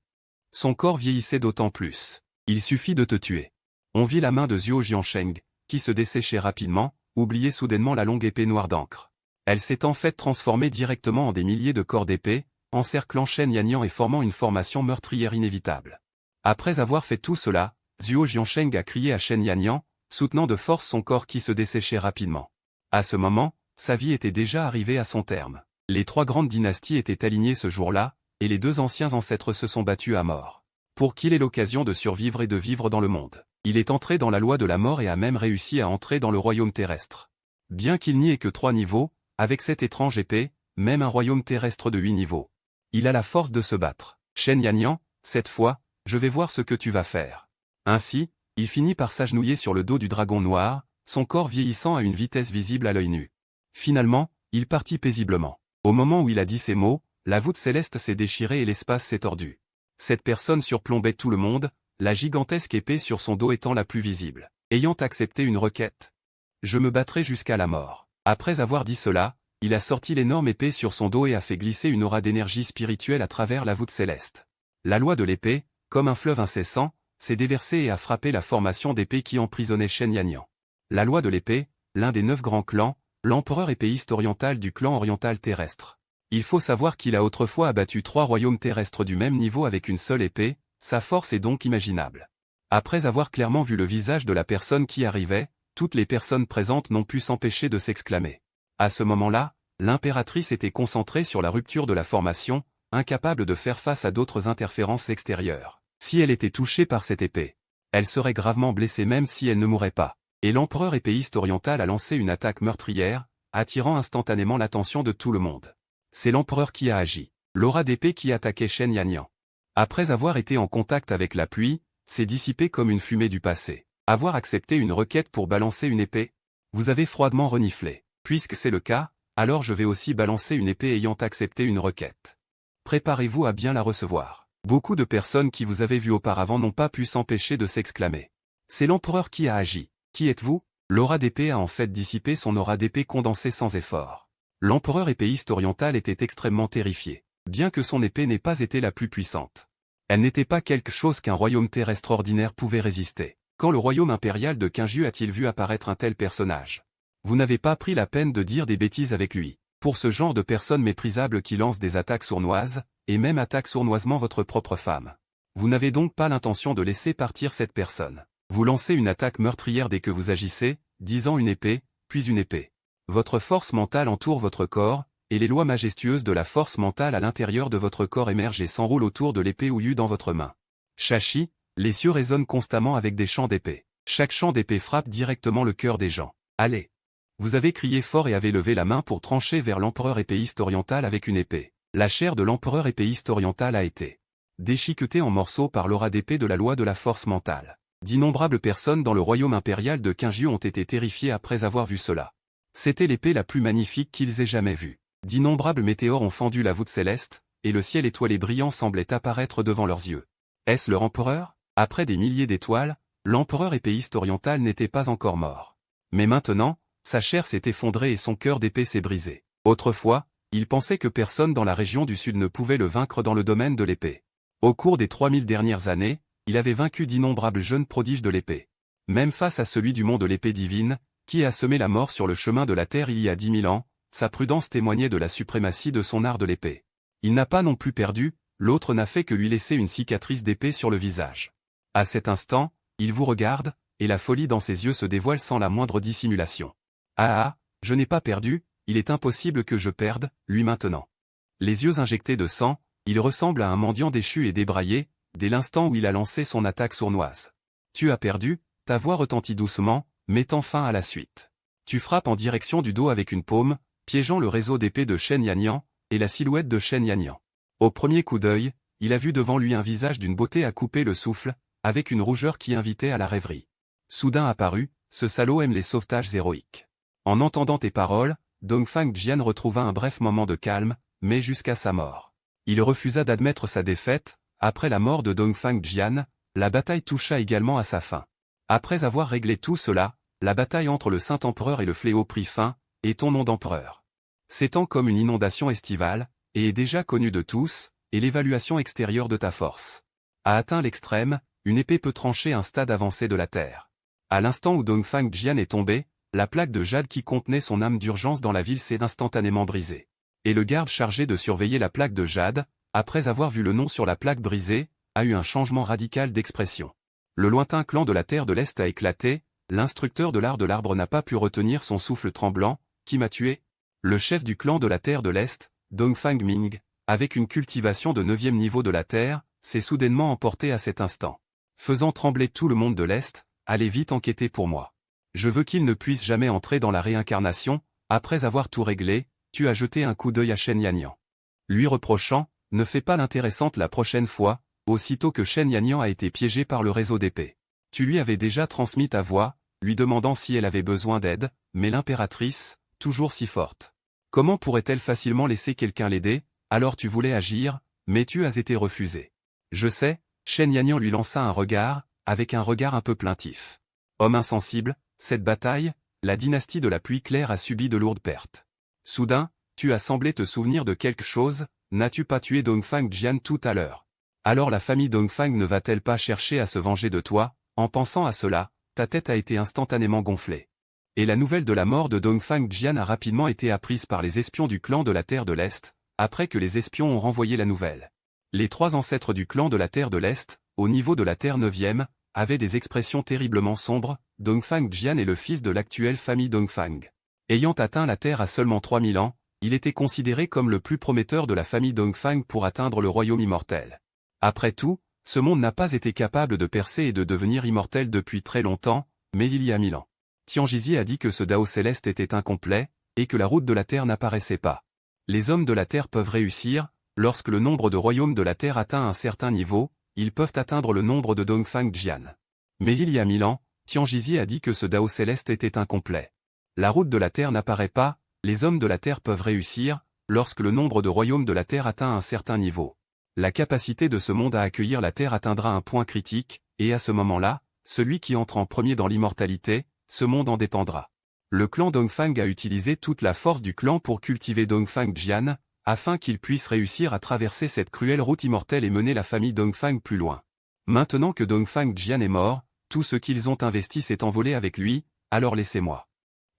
Speaker 1: son corps vieillissait d'autant plus. Il suffit de te tuer. On vit la main de Zhuo Jiansheng, qui se desséchait rapidement, oubliait soudainement la longue épée noire d'encre. Elle s'est en fait transformée directement en des milliers de corps d'épée, encerclant Shen Yanyan et formant une formation meurtrière inévitable. Après avoir fait tout cela, Zhuo Jiansheng a crié à Shen Yanyan, soutenant de force son corps qui se desséchait rapidement. À ce moment, sa vie était déjà arrivée à son terme. Les 3 grandes dynasties étaient alignées ce jour-là, et les 2 anciens ancêtres se sont battus à mort. Pour qu'il ait l'occasion de survivre et de vivre dans le monde, il est entré dans la loi de la mort et a même réussi à entrer dans le royaume terrestre. Bien qu'il n'y ait que 3 niveaux, avec cette étrange épée, même un royaume terrestre de 8 niveaux. Il a la force de se battre. Shen Yanyan, cette fois, je vais voir ce que tu vas faire. Ainsi, il finit par s'agenouiller sur le dos du dragon noir, son corps vieillissant à une vitesse visible à l'œil nu. Finalement, il partit paisiblement. Au moment où il a dit ces mots, la voûte céleste s'est déchirée et l'espace s'est tordu. Cette personne surplombait tout le monde, la gigantesque épée sur son dos étant la plus visible. Ayant accepté une requête. Je me battrai jusqu'à la mort. Après avoir dit cela, il a sorti l'énorme épée sur son dos et a fait glisser une aura d'énergie spirituelle à travers la voûte céleste. La loi de l'épée, comme un fleuve incessant, s'est déversée et a frappé la formation d'épée qui emprisonnait Shen Yanyan. La loi de l'épée, l'un des 9 grands clans, l'empereur épéiste oriental du clan oriental terrestre. Il faut savoir qu'il a autrefois abattu 3 royaumes terrestres du même niveau avec une seule épée, sa force est donc imaginable. Après avoir clairement vu le visage de la personne qui arrivait, toutes les personnes présentes n'ont pu s'empêcher de s'exclamer. À ce moment-là, l'impératrice était concentrée sur la rupture de la formation, incapable de faire face à d'autres interférences extérieures. Si elle était touchée par cette épée, elle serait gravement blessée même si elle ne mourrait pas. Et l'empereur épéiste oriental a lancé une attaque meurtrière, attirant instantanément l'attention de tout le monde. C'est l'empereur qui a agi. L'aura d'épée qui attaquait Shen Yanyan. Après avoir été en contact avec la pluie, s'est dissipé comme une fumée du passé. Avoir accepté une requête pour balancer une épée? Vous avez froidement reniflé. Puisque c'est le cas, alors je vais aussi balancer une épée ayant accepté une requête. Préparez-vous à bien la recevoir. Beaucoup de personnes qui vous avez vues auparavant n'ont pas pu s'empêcher de s'exclamer. C'est l'empereur qui a agi. Qui êtes-vous? L'aura d'épée a en fait dissipé son aura d'épée condensée sans effort. L'empereur épéiste oriental était extrêmement terrifié. Bien que son épée n'ait pas été la plus puissante. Elle n'était pas quelque chose qu'un royaume terrestre ordinaire pouvait résister. Quand le royaume impérial de Qingju a-t-il vu apparaître un tel personnage? Vous n'avez pas pris la peine de dire des bêtises avec lui. Pour ce genre de personnes méprisables qui lancent des attaques sournoises, et même attaquent sournoisement votre propre femme. Vous n'avez donc pas l'intention de laisser partir cette personne. Vous lancez une attaque meurtrière dès que vous agissez, disant une épée, puis une épée. Votre force mentale entoure votre corps, et les lois majestueuses de la force mentale à l'intérieur de votre corps émergent et s'enroulent autour de l'épée Ouyu dans votre main. Shashi, les cieux résonnent constamment avec des chants d'épée. Chaque chant d'épée frappe directement le cœur des gens. Allez! Vous avez crié fort et avez levé la main pour trancher vers l'empereur épéiste oriental avec une épée. La chair de l'empereur épéiste oriental a été déchiquetée en morceaux par l'aura d'épée de la loi de la force mentale. D'innombrables personnes dans le royaume impérial de Qingju ont été terrifiées après avoir vu cela. C'était l'épée la plus magnifique qu'ils aient jamais vue. D'innombrables météores ont fendu la voûte céleste, et le ciel étoilé brillant semblait apparaître devant leurs yeux. Est-ce leur empereur? Après des milliers d'étoiles, l'empereur épéiste oriental n'était pas encore mort. Mais maintenant, sa chair s'est effondrée et son cœur d'épée s'est brisé. Autrefois, il pensait que personne dans la région du Sud ne pouvait le vaincre dans le domaine de l'épée. Au cours des 3000 dernières années, il avait vaincu d'innombrables jeunes prodiges de l'épée. Même face à celui du mont de l'épée divine, qui a semé la mort sur le chemin de la terre il y a 10 000 ans, sa prudence témoignait de la suprématie de son art de l'épée. Il n'a pas non plus perdu, l'autre n'a fait que lui laisser une cicatrice d'épée sur le visage. À cet instant, il vous regarde, et la folie dans ses yeux se dévoile sans la moindre dissimulation. Ah, je n'ai pas perdu, il est impossible que je perde, lui maintenant. Les yeux injectés de sang, il ressemble à un mendiant déchu et débraillé, dès l'instant où il a lancé son attaque sournoise. Tu as perdu, ta voix retentit doucement, mettant fin à la suite. Tu frappes en direction du dos avec une paume, piégeant le réseau d'épée de Shen Yanyan, et la silhouette de Shen Yanyan. Au premier coup d'œil, il a vu devant lui un visage d'une beauté à couper le souffle, avec une rougeur qui invitait à la rêverie. Soudain apparu, ce salaud aime les sauvetages héroïques. En entendant tes paroles, Dongfang Jian retrouva un bref moment de calme, mais jusqu'à sa mort. Il refusa d'admettre sa défaite. Après la mort de Dongfang Jian, la bataille toucha également à sa fin. Après avoir réglé tout cela, la bataille entre le Saint-Empereur et le Fléau prit fin, et ton nom d'empereur s'étend comme une inondation estivale, et est déjà connu de tous, et l'évaluation extérieure de ta force a atteint l'extrême, une épée peut trancher un stade avancé de la terre. À l'instant où Dongfang Jian est tombé, la plaque de jade qui contenait son âme d'urgence dans la ville s'est instantanément brisée. Et le garde chargé de surveiller la plaque de jade, après avoir vu le nom sur la plaque brisée, a eu un changement radical d'expression. Le lointain clan de la Terre de l'Est a éclaté, l'instructeur de l'art de l'arbre n'a pas pu retenir son souffle tremblant, qui m'a tué? Le chef du clan de la Terre de l'Est, Dongfang Ming, avec une cultivation de 9e niveau de la Terre, s'est soudainement emporté à cet instant. Faisant trembler tout le monde de l'Est, allez vite enquêter pour moi. Je veux qu'il ne puisse jamais entrer dans la réincarnation, après avoir tout réglé, tu as jeté un coup d'œil à Shen Yanyan. Lui reprochant, ne fais pas l'intéressante la prochaine fois, aussitôt que Shen Yanyan a été piégé par le réseau d'épée. Tu lui avais déjà transmis ta voix, lui demandant si elle avait besoin d'aide, mais l'impératrice, toujours si forte. Comment pourrait-elle facilement laisser quelqu'un l'aider, alors tu voulais agir, mais tu as été refusé. Je sais, Shen Yanyan lui lança un regard, avec un regard un peu plaintif. Homme insensible, cette bataille, la dynastie de la pluie claire a subi de lourdes pertes. Soudain, tu as semblé te souvenir de quelque chose, n'as-tu pas tué Dongfang Jian tout à l'heure? Alors la famille Dongfang ne va-t-elle pas chercher à se venger de toi? En pensant à cela, ta tête a été instantanément gonflée. Et la nouvelle de la mort de Dongfang Jian a rapidement été apprise par les espions du clan de la Terre de l'Est, après que les espions ont renvoyé la nouvelle. Les 3 ancêtres du clan de la Terre de l'Est, au niveau de la Terre 9e, avaient des expressions terriblement sombres. Dongfang Jian est le fils de l'actuelle famille Dongfang. Ayant atteint la Terre à seulement 3000 ans, il était considéré comme le plus prometteur de la famille Dongfang pour atteindre le royaume immortel. Après tout, ce monde n'a pas été capable de percer et de devenir immortel depuis très longtemps, mais il y a 1000 ans. Tianjizi a dit que ce Dao céleste était incomplet, et que la route de la Terre n'apparaissait pas. Les hommes de la Terre peuvent réussir, lorsque le nombre de royaumes de la Terre atteint un certain niveau, ils peuvent atteindre le nombre de Dongfang Jian. Mais il y a 1000 ans, Tianjizi a dit que ce Dao céleste était incomplet. La route de la Terre n'apparaît pas, les hommes de la Terre peuvent réussir, lorsque le nombre de royaumes de la Terre atteint un certain niveau. La capacité de ce monde à accueillir la Terre atteindra un point critique, et à ce moment-là, celui qui entre en premier dans l'immortalité, ce monde en dépendra. Le clan Dongfang a utilisé toute la force du clan pour cultiver Dongfang Jian, afin qu'il puisse réussir à traverser cette cruelle route immortelle et mener la famille Dongfang plus loin. Maintenant que Dongfang Jian est mort, tout ce qu'ils ont investi s'est envolé avec lui, alors laissez-moi.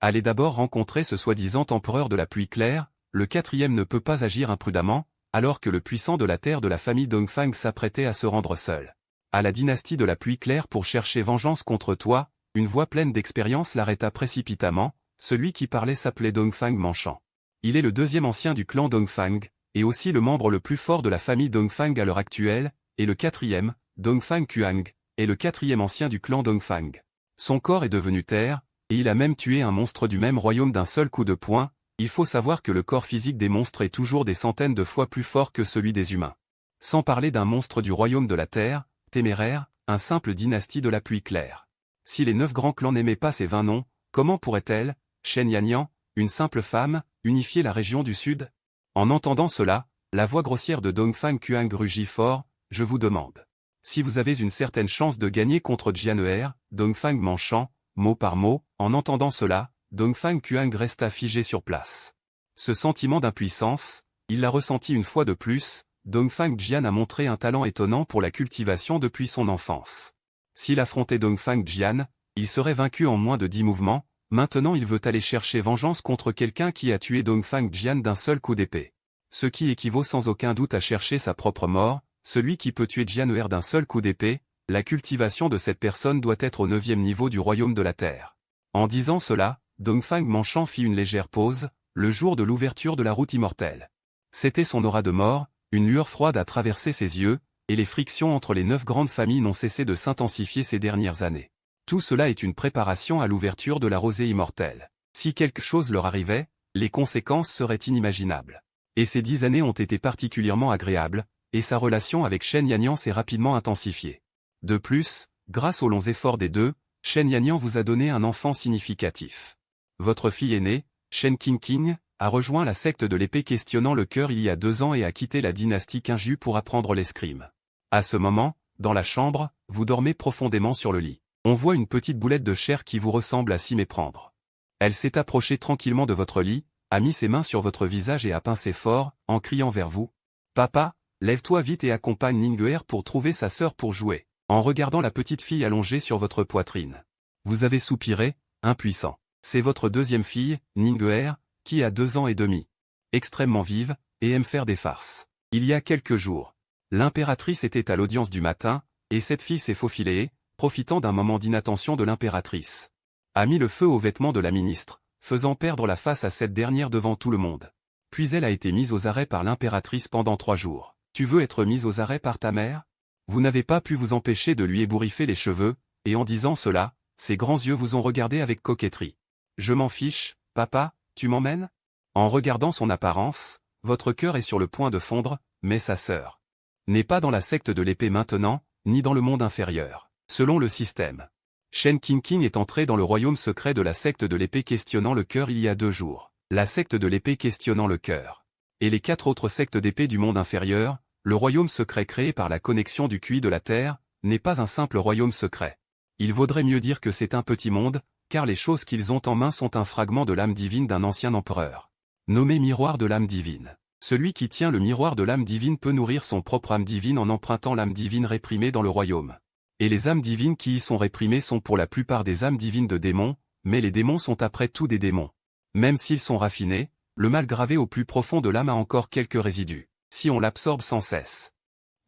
Speaker 1: Allez d'abord rencontrer ce soi-disant empereur de la pluie claire, le 4e ne peut pas agir imprudemment, alors que le puissant de la terre de la famille Dongfang s'apprêtait à se rendre seul. À la dynastie de la pluie claire pour chercher vengeance contre toi, une voix pleine d'expérience l'arrêta précipitamment, celui qui parlait s'appelait Dongfang Manchan. Il est le 2e ancien du clan Dongfang, et aussi le membre le plus fort de la famille Dongfang à l'heure actuelle, et le 4e, Dongfang Kuang, est le 4e ancien du clan Dongfang. Son corps est devenu terre, et il a même tué un monstre du même royaume d'un seul coup de poing. Il faut savoir que le corps physique des monstres est toujours des centaines de fois plus fort que celui des humains. Sans parler d'un monstre du royaume de la terre, téméraire, un simple dynastie de la pluie claire. Si les 9 grands clans n'aimaient pas ces 20 noms, comment pourrait-elle, Shen Yanyan, une simple femme, unifier la région du sud? En entendant cela, la voix grossière de Dongfang Kuang rugit fort, je vous demande. Si vous avez une certaine chance de gagner contre Jianer, Dongfang Manchan, mot par mot, en entendant cela, Dongfang Kuang resta figé sur place. Ce sentiment d'impuissance, il l'a ressenti une fois de plus. Dongfang Jian a montré un talent étonnant pour la cultivation depuis son enfance. S'il affrontait Dongfang Jian, il serait vaincu en moins de 10 mouvements. Maintenant il veut aller chercher vengeance contre quelqu'un qui a tué Dongfang Jian d'un seul coup d'épée. Ce qui équivaut sans aucun doute à chercher sa propre mort, celui qui peut tuer Jianer d'un seul coup d'épée. La cultivation de cette personne doit être au 9e niveau du royaume de la terre. En disant cela, Dongfang Manchan fit une légère pause, le jour de l'ouverture de la route immortelle. C'était son aura de mort, une lueur froide a traversé ses yeux, et les frictions entre les 9 grandes familles n'ont cessé de s'intensifier ces dernières années. Tout cela est une préparation à l'ouverture de la rosée immortelle. Si quelque chose leur arrivait, les conséquences seraient inimaginables. Et ces 10 années ont été particulièrement agréables, et sa relation avec Shen Yanyan s'est rapidement intensifiée. De plus, grâce aux longs efforts des deux, Shen Yanyan vous a donné un enfant significatif. Votre fille aînée, Shen Qingqing, a rejoint la secte de l'épée questionnant le cœur il y a 2 ans et a quitté la dynastie Qingju pour apprendre l'escrime. À ce moment, dans la chambre, vous dormez profondément sur le lit. On voit une petite boulette de chair qui vous ressemble à s'y méprendre. Elle s'est approchée tranquillement de votre lit, a mis ses mains sur votre visage et a pincé fort, en criant vers vous. « Papa, lève-toi vite et accompagne Ningguer pour trouver sa sœur pour jouer. » En regardant la petite fille allongée sur votre poitrine. Vous avez soupiré, impuissant. C'est votre 2e fille, Ningguer, qui a 2 ans et demi. Extrêmement vive, et aime faire des farces. Il y a quelques jours, l'impératrice était à l'audience du matin, et cette fille s'est faufilée, profitant d'un moment d'inattention de l'impératrice. A mis le feu aux vêtements de la ministre, faisant perdre la face à cette dernière devant tout le monde. Puis elle a été mise aux arrêts par l'impératrice pendant 3 jours. Tu veux être mise aux arrêts par ta mère? Vous n'avez pas pu vous empêcher de lui ébouriffer les cheveux, et en disant cela, ses grands yeux vous ont regardé avec coquetterie. Je m'en fiche, papa, tu m'emmènes? En regardant son apparence, votre cœur est sur le point de fondre, mais sa sœur n'est pas dans la secte de l'épée maintenant, ni dans le monde inférieur. Selon le système, Shen Qingqing est entré dans le royaume secret de la secte de l'épée questionnant le cœur il y a 2 jours. La secte de l'épée questionnant le cœur. Et les 4 autres sectes d'épée du monde inférieur, le royaume secret créé par la connexion du QI de la Terre, n'est pas un simple royaume secret. Il vaudrait mieux dire que c'est un petit monde, car les choses qu'ils ont en main sont un fragment de l'âme divine d'un ancien empereur. Nommé miroir de l'âme divine. Celui qui tient le miroir de l'âme divine peut nourrir son propre âme divine en empruntant l'âme divine réprimée dans le royaume. Et les âmes divines qui y sont réprimées sont pour la plupart des âmes divines de démons, mais les démons sont après tout des démons. Même s'ils sont raffinés, le mal gravé au plus profond de l'âme a encore quelques résidus, si on l'absorbe sans cesse.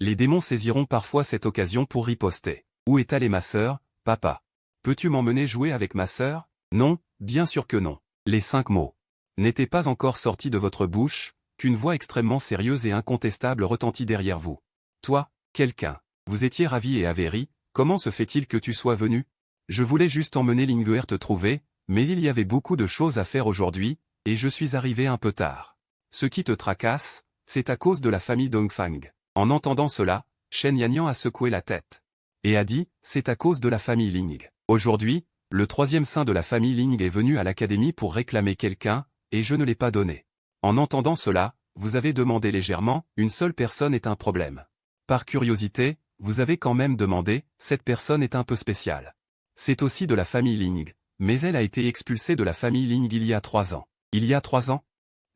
Speaker 1: Les démons saisiront parfois cette occasion pour riposter. Où est allée ma sœur, papa? Peux-tu m'emmener jouer avec ma sœur? Non, bien sûr que non. Les 5 mots n'étaient pas encore sortis de votre bouche, qu'une voix extrêmement sérieuse et incontestable retentit derrière vous. Toi, quelqu'un. Vous étiez ravi et avéri, comment se fait-il que tu sois venu? Je voulais juste emmener Lingguer te trouver, mais il y avait beaucoup de choses à faire aujourd'hui, et je suis arrivé un peu tard. Ce qui te tracasse, c'est à cause de la famille Dongfang. En entendant cela, Shen Yanyan a secoué la tête. Et a dit, c'est à cause de la famille Ling. Aujourd'hui, le 3e saint de la famille Ling est venu à l'académie pour réclamer quelqu'un, et je ne l'ai pas donné. En entendant cela, vous avez demandé légèrement, une seule personne est un problème. Par curiosité, vous avez quand même demandé, cette personne est un peu spéciale. C'est aussi de la famille Ling, mais elle a été expulsée de la famille Ling il y a 3 ans. Il y a 3 ans?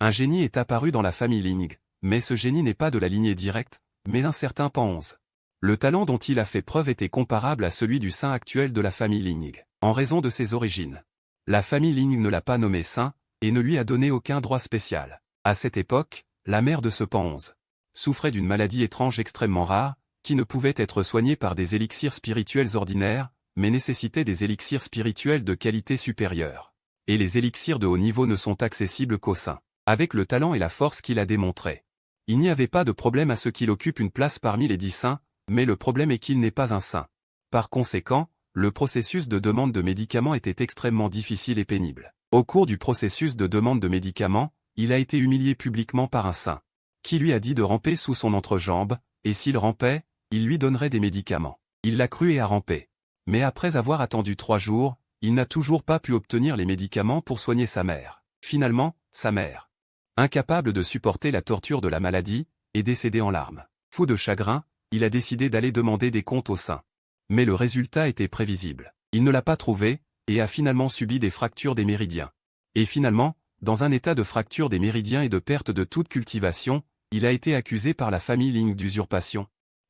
Speaker 1: Un génie est apparu dans la famille Ling, mais ce génie n'est pas de la lignée directe, mais un certain Pan 11. Le talent dont il a fait preuve était comparable à celui du saint actuel de la famille Ling, en raison de ses origines. La famille Ling ne l'a pas nommé saint, et ne lui a donné aucun droit spécial. À cette époque, la mère de ce Pan 11 souffrait d'une maladie étrange extrêmement rare, qui ne pouvait être soignée par des élixirs spirituels ordinaires, mais nécessitait des élixirs spirituels de qualité supérieure. Et les élixirs de haut niveau ne sont accessibles qu'aux saints. Avec le talent et la force qu'il a démontré. Il n'y avait pas de problème à ce qu'il occupe une place parmi les 10 saints, mais le problème est qu'il n'est pas un saint. Par conséquent, le processus de demande de médicaments était extrêmement difficile et pénible. Au cours du processus de demande de médicaments, il a été humilié publiquement par un saint, qui lui a dit de ramper sous son entrejambe, et s'il rampait, il lui donnerait des médicaments. Il l'a cru et a rampé. Mais après avoir attendu 3 jours, il n'a toujours pas pu obtenir les médicaments pour soigner sa mère. Finalement, sa mère, incapable de supporter la torture de la maladie, est décédée en larmes. Fou de chagrin, il a décidé d'aller demander des comptes au saint. Mais le résultat était prévisible. Il ne l'a pas trouvé, et a finalement subi des fractures des méridiens. Et finalement, dans un état de fracture des méridiens et de perte de toute cultivation, il a été accusé par la famille Ling d'usurpation.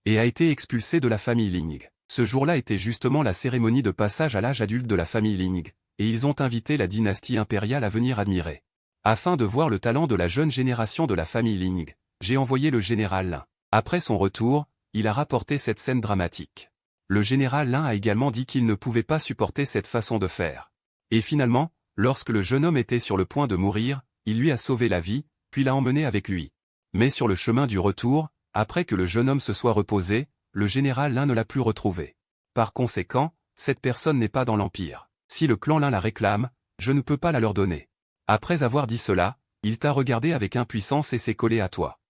Speaker 1: Et a été expulsé de la famille Ling. Ce jour-là était justement la cérémonie de passage à l'âge adulte de la famille Ling, et ils ont invité la dynastie impériale à venir admirer. Afin de voir le talent de la jeune génération de la famille Ling, j'ai envoyé le général Lin. Après son retour, il a rapporté cette scène dramatique. Le général Lin a également dit qu'il ne pouvait pas supporter cette façon de faire. Et finalement, lorsque le jeune homme était sur le point de mourir, il lui a sauvé la vie, puis l'a emmené avec lui. Mais sur le chemin du retour, après que le jeune homme se soit reposé, le général Lin ne l'a plus retrouvé. Par conséquent, cette personne n'est pas dans l'Empire. Si le clan Lin la réclame, je ne peux pas la leur donner. Après avoir dit cela, il t'a regardé avec impuissance et s'est collé à toi.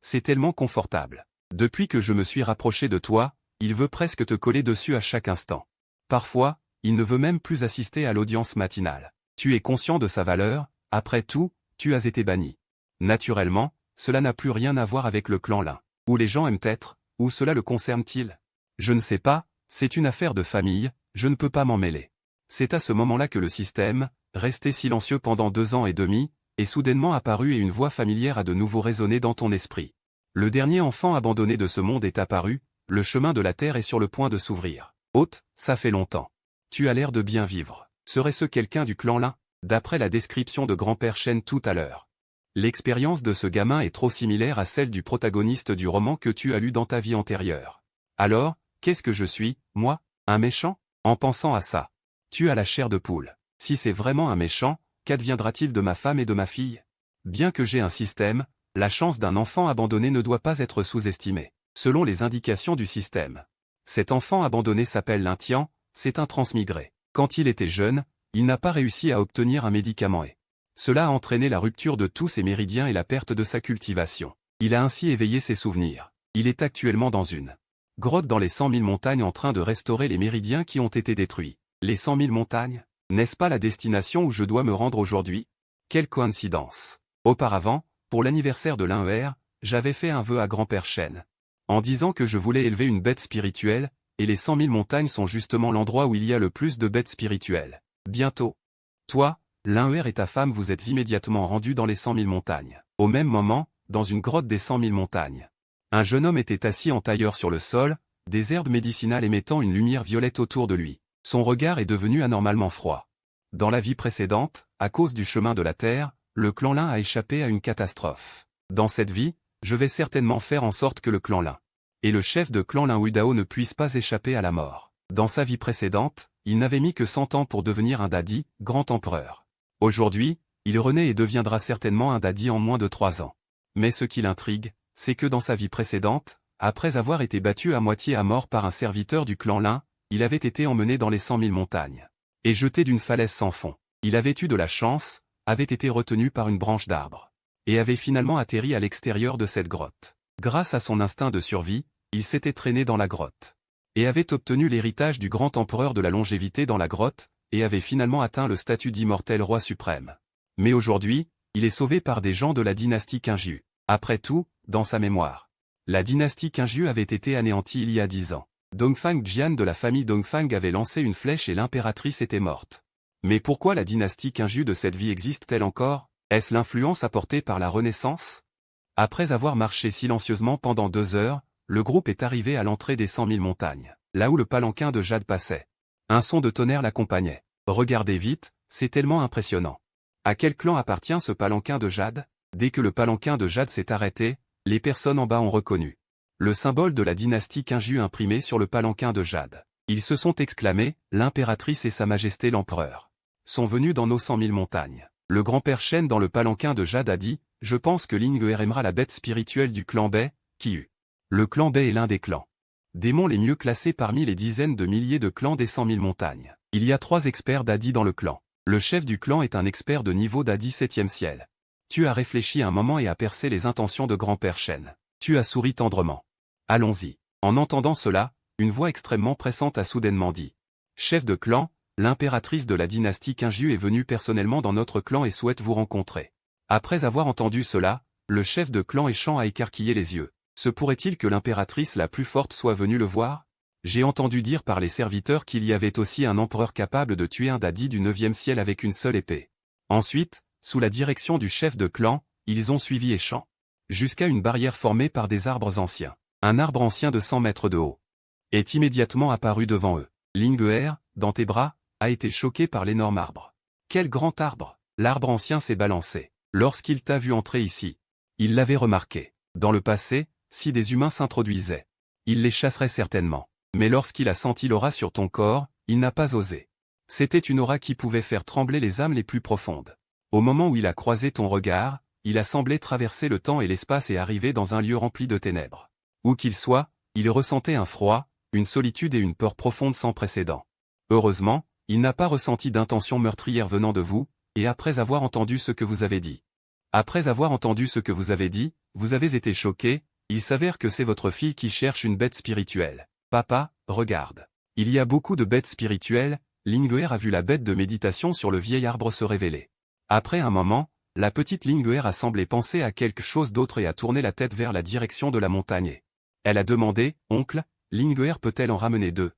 Speaker 1: C'est tellement confortable. Depuis que je me suis rapproché de toi, il veut presque te coller dessus à chaque instant. Parfois, il ne veut même plus assister à l'audience matinale. Tu es conscient de sa valeur, après tout, tu as été banni. Naturellement, cela n'a plus rien à voir avec le clan Lin. Où les gens aiment être, où cela le concerne-t-il? Je ne sais pas, c'est une affaire de famille, je ne peux pas m'en mêler. C'est à ce moment-là que le système, resté silencieux pendant 2 ans et demi, est soudainement apparu et une voix familière a de nouveau résonné dans ton esprit. Le dernier enfant abandonné de ce monde est apparu, le chemin de la terre est sur le point de s'ouvrir. Hôte, ça fait longtemps. Tu as l'air de bien vivre. Serait-ce quelqu'un du clan Lin? D'après la description de grand-père Shen tout à l'heure. L'expérience de ce gamin est trop similaire à celle du protagoniste du roman que tu as lu dans ta vie antérieure. Alors, qu'est-ce que je suis, moi? Un méchant? En pensant à ça, tu as la chair de poule. Si c'est vraiment un méchant, qu'adviendra-t-il de ma femme et de ma fille? Bien que j'ai un système, la chance d'un enfant abandonné ne doit pas être sous-estimée. Selon les indications du système, cet enfant abandonné s'appelle Lin Tian, c'est un transmigré. Quand il était jeune, il n'a pas réussi à obtenir un médicament et cela a entraîné la rupture de tous ses méridiens et la perte de sa cultivation. Il a ainsi éveillé ses souvenirs. Il est actuellement dans une Grotte dans les 100 000 montagnes en train de restaurer les méridiens qui ont été détruits. Les 100 000 montagnes? N'est-ce pas la destination où je dois me rendre aujourd'hui? Quelle coïncidence! Auparavant, pour l'anniversaire de l'Aner, j'avais fait un vœu à Grand-Père Chêne, en disant que je voulais élever une bête spirituelle, et les 100 000 montagnes sont justement l'endroit où il y a le plus de bêtes spirituelles. Bientôt. Toi, l'Aner et ta femme vous êtes immédiatement rendus dans les 100 000 montagnes. Au même moment, dans une grotte des 100 000 montagnes, un jeune homme était assis en tailleur sur le sol, des herbes médicinales émettant une lumière violette autour de lui. Son regard est devenu anormalement froid. Dans la vie précédente, à cause du chemin de la Terre, le clan Lin a échappé à une catastrophe. Dans cette vie, je vais certainement faire en sorte que le clan Lin et le chef de clan Lin Wudao ne puissent pas échapper à la mort. Dans sa vie précédente, il n'avait mis que 100 ans pour devenir un dadi, grand empereur. Aujourd'hui, il renaît et deviendra certainement un dadi en moins de 3 ans. Mais ce qui l'intrigue, c'est que dans sa vie précédente, après avoir été battu à moitié à mort par un serviteur du clan Lin, il avait été emmené dans les 100 000 montagnes et jeté d'une falaise sans fond. Il avait eu de la chance, avait été retenu par une branche d'arbre et avait finalement atterri à l'extérieur de cette grotte. Grâce à son instinct de survie, il s'était traîné dans la grotte et avait obtenu l'héritage du grand empereur de la longévité dans la grotte, et avait finalement atteint le statut d'immortel roi suprême. Mais aujourd'hui, il est sauvé par des gens de la dynastie Qingyu. Après tout, dans sa mémoire, la dynastie Qingyu avait été anéantie il y a 10 ans. Dongfang Jian de la famille Dongfang avait lancé une flèche et l'impératrice était morte. Mais pourquoi la dynastie Qingyu de cette vie existe-t-elle encore? Est-ce l'influence apportée par la Renaissance? Après avoir marché silencieusement pendant 2 heures, le groupe est arrivé à l'entrée des 100 000 montagnes, là où le palanquin de Jade passait. Un son de tonnerre l'accompagnait. Regardez vite, c'est tellement impressionnant. À quel clan appartient ce palanquin de Jade? Dès que le palanquin de Jade s'est arrêté, les personnes en bas ont reconnu le symbole de la dynastie Qingyu imprimé sur le palanquin de Jade. Ils se sont exclamés, l'impératrice et sa majesté l'empereur sont venus dans nos 100 000 montagnes. Le grand-père Shen dans le palanquin de Jade a dit, je pense que Ling'er aimera la bête spirituelle du clan Bai, Qiu. Le clan Bai est l'un des clans démons les mieux classés parmi les dizaines de milliers de clans des 100 000 montagnes. Il y a 3 experts Dadi dans le clan. Le chef du clan est un expert de niveau Dadi 7e ciel. Tu as réfléchi un moment et as percé les intentions de grand-père Shen. Tu as souri tendrement. Allons-y. En entendant cela, une voix extrêmement pressante a soudainement dit. Chef de clan, l'impératrice de la dynastie Qingyu est venue personnellement dans notre clan et souhaite vous rencontrer. Après avoir entendu cela, le chef de clan Échan a écarquillé les yeux. Se pourrait-il que l'impératrice la plus forte soit venue le voir? J'ai entendu dire par les serviteurs qu'il y avait aussi un empereur capable de tuer un dadi du 9e ciel avec une seule épée. Ensuite, sous la direction du chef de clan, ils ont suivi Échan jusqu'à une barrière formée par des arbres anciens. Un arbre ancien de 100 mètres de haut est immédiatement apparu devant eux. Ling'er, dans tes bras, a été choqué par l'énorme arbre. Quel grand arbre! L'arbre ancien s'est balancé. Lorsqu'il t'a vu entrer ici, il l'avait remarqué. Dans le passé, si des humains s'introduisaient, il les chasserait certainement. Mais lorsqu'il a senti l'aura sur ton corps, il n'a pas osé. C'était une aura qui pouvait faire trembler les âmes les plus profondes. Au moment où il a croisé ton regard, il a semblé traverser le temps et l'espace et arriver dans un lieu rempli de ténèbres. Où qu'il soit, il ressentait un froid, une solitude et une peur profonde sans précédent. Heureusement, il n'a pas ressenti d'intention meurtrière venant de vous, et après avoir entendu ce que vous avez dit. Après avoir entendu ce que vous avez dit, vous avez été choqué. Il s'avère que c'est votre fille qui cherche une bête spirituelle. Papa, regarde. Il y a beaucoup de bêtes spirituelles. Ling'er a vu la bête de méditation sur le vieil arbre se révéler. Après un moment, la petite Ling'er a semblé penser à quelque chose d'autre et a tourné la tête vers la direction de la montagne. Elle a demandé, oncle, Ling'er peut-elle en ramener 2?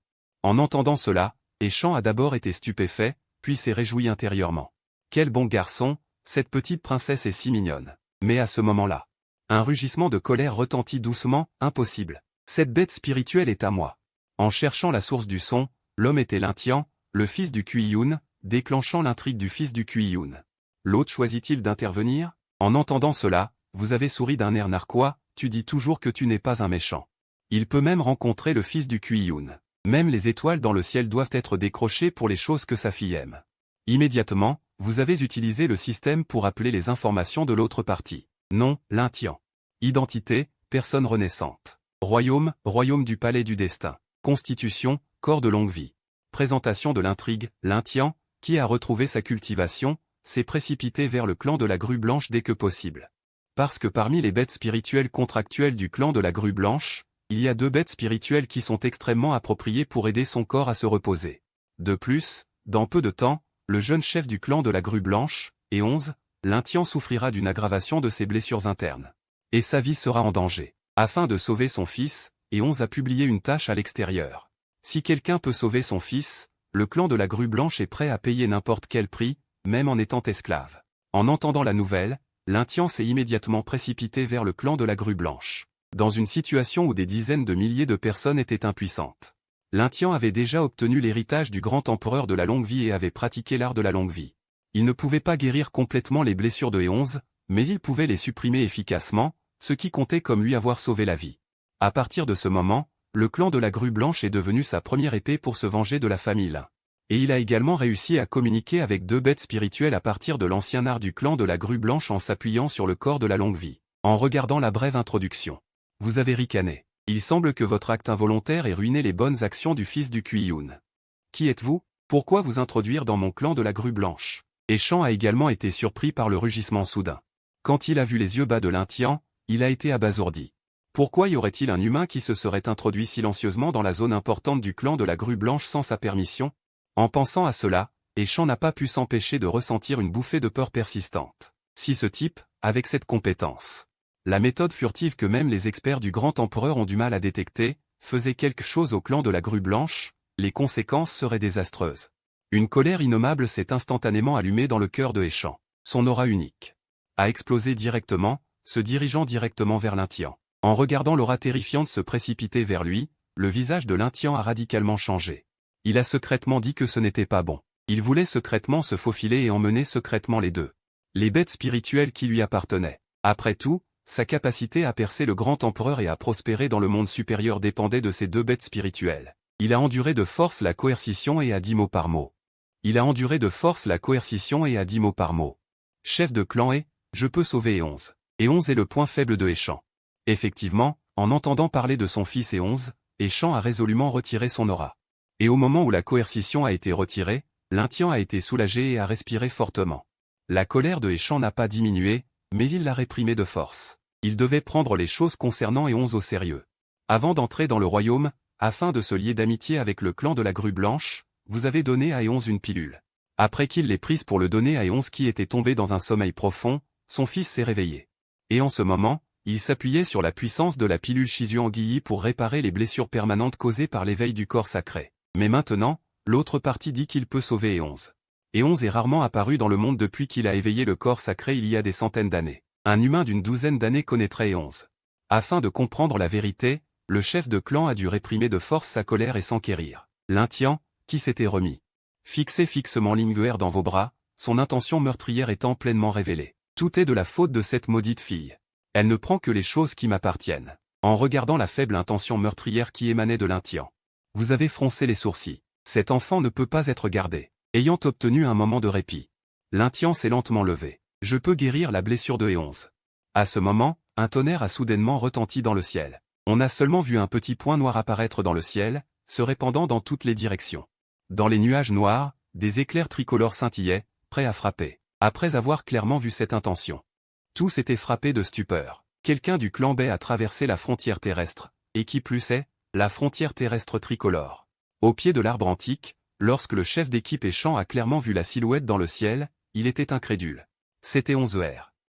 Speaker 1: En entendant cela, Échan a d'abord été stupéfait, puis s'est réjoui intérieurement. Quel bon garçon, cette petite princesse est si mignonne. Mais à ce moment-là, un rugissement de colère retentit doucement, impossible. Cette bête spirituelle est à moi. En cherchant la source du son, l'homme était Lintian, le fils du Kuiyun, déclenchant l'intrigue du fils du Kuiyun. L'autre choisit-il d'intervenir? En entendant cela, vous avez souri d'un air narquois, tu dis toujours que tu n'es pas un méchant. Il peut même rencontrer le fils du Kuiyun. Même les étoiles dans le ciel doivent être décrochées pour les choses que sa fille aime. Immédiatement, vous avez utilisé le système pour appeler les informations de l'autre partie. Nom, Lintian. Identité, personne renaissante. Royaume, royaume du palais du destin. Constitution, corps de longue vie. Présentation de l'intrigue, Lintian, qui a retrouvé sa cultivation, s'est précipité vers le clan de la grue blanche dès que possible. Parce que parmi les bêtes spirituelles contractuelles du clan de la grue blanche, il y a 2 bêtes spirituelles qui sont extrêmement appropriées pour aider son corps à se reposer. De plus, dans peu de temps, le jeune chef du clan de la Grue Blanche, Éonze, l'Intien souffrira d'une aggravation de ses blessures internes. Et sa vie sera en danger. Afin de sauver son fils, Éonze a publié une tâche à l'extérieur. Si quelqu'un peut sauver son fils, le clan de la Grue Blanche est prêt à payer n'importe quel prix, même en étant esclave. En entendant la nouvelle, l'Intien s'est immédiatement précipité vers le clan de la Grue Blanche. Dans une situation où des dizaines de milliers de personnes étaient impuissantes. L'Intien avait déjà obtenu l'héritage du grand empereur de la longue vie et avait pratiqué l'art de la longue vie. Il ne pouvait pas guérir complètement les blessures de Éonze, mais il pouvait les supprimer efficacement, ce qui comptait comme lui avoir sauvé la vie. À partir de ce moment, le clan de la Grue Blanche est devenu sa première épée pour se venger de la famille Lin. Et il a également réussi à communiquer avec 2 bêtes spirituelles à partir de l'ancien art du clan de la Grue Blanche en s'appuyant sur le corps de la longue vie. En regardant la brève introduction, vous avez ricané. Il semble que votre acte involontaire ait ruiné les bonnes actions du fils du Kuiyun. Qui êtes-vous? Pourquoi vous introduire dans mon clan de la Grue Blanche? Et Shan a également été surpris par le rugissement soudain. Quand il a vu les yeux bas de l'Intien, il a été abasourdi. Pourquoi y aurait-il un humain qui se serait introduit silencieusement dans la zone importante du clan de la Grue Blanche sans sa permission? En pensant à cela, Shan n'a pas pu s'empêcher de ressentir une bouffée de peur persistante. Si ce type, avec cette compétence, la méthode furtive que même les experts du grand empereur ont du mal à détecter, faisait quelque chose au clan de la Grue Blanche, les conséquences seraient désastreuses. Une colère innommable s'est instantanément allumée dans le cœur de Shan. Son aura unique a explosé directement, se dirigeant directement vers l'Intien. En regardant l'aura terrifiante se précipiter vers lui, le visage de l'Intien a radicalement changé. Il a secrètement dit que ce n'était pas bon. Il voulait secrètement se faufiler et emmener secrètement les 2. Les bêtes spirituelles qui lui appartenaient. Après tout, sa capacité à percer le grand empereur et à prospérer dans le monde supérieur dépendait de ces 2 bêtes spirituelles. Il a enduré de force la coercition et a dit mot par mot. Il a enduré de force la coercition et a dit mot par mot. Chef de clan je peux sauver Éonze. Éonze est le point faible de Shan. Effectivement, en entendant parler de son fils Éonze, Shan a résolument retiré son aura. Et au moment où la coercition a été retirée, l'Intien a été soulagé et a respiré fortement. La colère de Shan n'a pas diminué, mais il l'a réprimée de force. Il devait prendre les choses concernant Éonze au sérieux. Avant d'entrer dans le royaume, afin de se lier d'amitié avec le clan de la Grue Blanche, vous avez donné à Éonze une pilule. Après qu'il l'ait prise pour le donner à Éonze qui était tombé dans un sommeil profond, son fils s'est réveillé. Et en ce moment, il s'appuyait sur la puissance de la pilule Shizuan-Gyi pour réparer les blessures permanentes causées par l'éveil du corps sacré. Mais maintenant, l'autre partie dit qu'il peut sauver Éonze. Éonze est rarement apparu dans le monde depuis qu'il a éveillé le corps sacré il y a des centaines d'années. Un humain d'une douzaine d'années connaîtrait Éonze. Afin de comprendre la vérité, le chef de clan a dû réprimer de force sa colère et s'enquérir. L'Intien, qui s'était remis. Fixez fixement Linguer dans vos bras, son intention meurtrière étant pleinement révélée. Tout est de la faute de cette maudite fille. Elle ne prend que les choses qui m'appartiennent. En regardant la faible intention meurtrière qui émanait de l'Intien. Vous avez froncé les sourcils. Cet enfant ne peut pas être gardé. Ayant obtenu un moment de répit. L'Intien s'est lentement levé. Je peux guérir la blessure de Éonze. À ce moment, un tonnerre a soudainement retenti dans le ciel. On a seulement vu un petit point noir apparaître dans le ciel, se répandant dans toutes les directions. Dans les nuages noirs, des éclairs tricolores scintillaient, prêts à frapper. Après avoir clairement vu cette intention. Tous étaient frappés de stupeur. Quelqu'un du clan Bai a traversé la frontière terrestre, et qui plus est, la frontière terrestre tricolore. Au pied de l'arbre antique, lorsque le chef d'équipe Shan a clairement vu la silhouette dans le ciel, il était incrédule. C'était Éonze.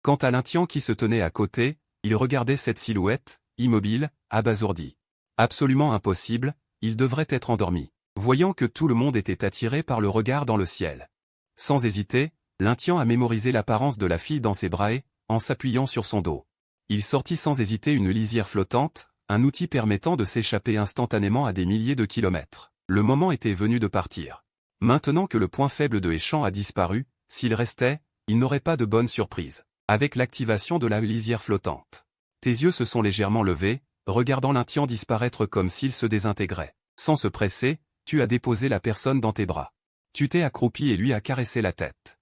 Speaker 1: Quant à l'Intien qui se tenait à côté, il regardait cette silhouette, immobile, abasourdi. Absolument impossible, il devrait être endormi. Voyant que tout le monde était attiré par le regard dans le ciel. Sans hésiter, l'Intien a mémorisé l'apparence de la fille dans ses bras et, en s'appuyant sur son dos. Il sortit sans hésiter une lisière flottante, un outil permettant de s'échapper instantanément à des milliers de kilomètres. Le moment était venu de partir. Maintenant que le point faible de Shan a disparu, s'il restait, il n'aurait pas de bonne surprise. Avec l'activation de la lisière flottante. Tes yeux se sont légèrement levés, regardant l'Intien disparaître comme s'il se désintégrait. Sans se presser, tu as déposé la personne dans tes bras. Tu t'es accroupi et lui as caressé la tête.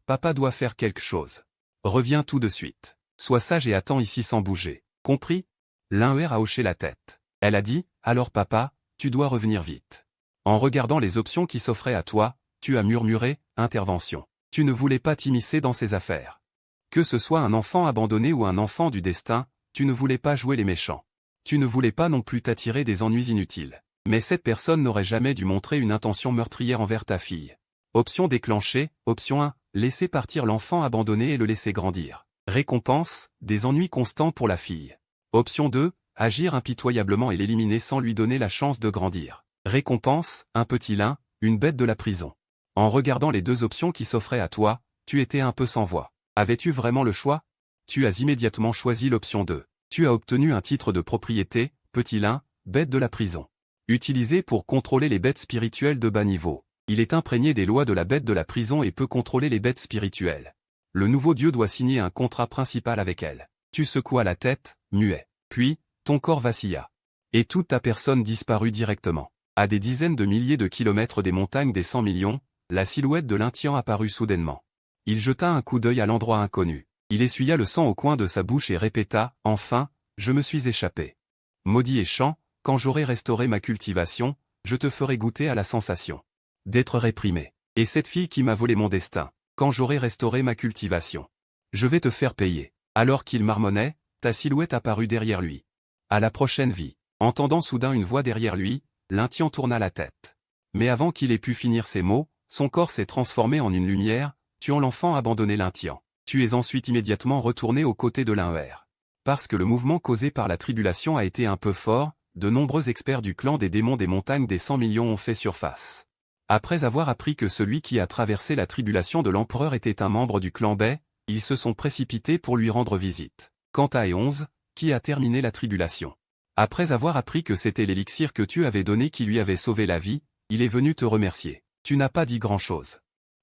Speaker 1: Papa doit faire quelque chose. Reviens tout de suite. Sois sage et attends ici sans bouger. Compris? A hoché la tête. Elle a dit, alors papa, tu dois revenir vite. En regardant les options qui s'offraient à toi, tu as murmuré, intervention. Tu ne voulais pas t'immiscer dans ses affaires. Que ce soit un enfant abandonné ou un enfant du destin, tu ne voulais pas jouer les méchants. Tu ne voulais pas non plus t'attirer des ennuis inutiles. Mais cette personne n'aurait jamais dû montrer une intention meurtrière envers ta fille. Option déclenchée, option 1, laisser partir l'enfant abandonné et le laisser grandir. Récompense, des ennuis constants pour la fille. Option 2, agir impitoyablement et l'éliminer sans lui donner la chance de grandir. Récompense, un petit lin, une bête de la prison. En regardant les deux options qui s'offraient à toi, tu étais un peu sans voix. Avais-tu vraiment le choix? Tu as immédiatement choisi l'option 2. Tu as obtenu un titre de propriété, petit lin, bête de la prison. Utilisé pour contrôler les bêtes spirituelles de bas niveau. Il est imprégné des lois de la bête de la prison et peut contrôler les bêtes spirituelles. Le nouveau dieu doit signer un contrat principal avec elle. Tu secouas la tête, muet. Puis, ton corps vacilla. Et toute ta personne disparut directement. À des dizaines de milliers de kilomètres des montagnes des 100 millions, la silhouette de l'Indien apparut soudainement. Il jeta un coup d'œil à l'endroit inconnu. Il essuya le sang au coin de sa bouche et répéta, « Enfin, je me suis échappé. Maudit et chant, quand j'aurai restauré ma cultivation, je te ferai goûter à la sensation d'être réprimé. Et cette fille qui m'a volé mon destin, quand j'aurai restauré ma cultivation, je vais te faire payer. » Alors qu'il marmonnait, ta silhouette apparut derrière lui. À la prochaine vie. Entendant soudain une voix derrière lui, l'Indien tourna la tête. Mais avant qu'il ait pu finir ses mots, son corps s'est transformé en une lumière, tuant l'enfant abandonné l'Indien. Tu es ensuite immédiatement retourné aux côtés de l'Inher. Parce que le mouvement causé par la tribulation a été un peu fort, de nombreux experts du clan des démons des montagnes des 100 millions ont fait surface. Après avoir appris que celui qui a traversé la tribulation de l'empereur était un membre du clan Bai, ils se sont précipités pour lui rendre visite. Quant à E11, qui a terminé la tribulation. Après avoir appris que c'était l'élixir que tu avais donné qui lui avait sauvé la vie, il est venu te remercier. Tu n'as pas dit grand-chose.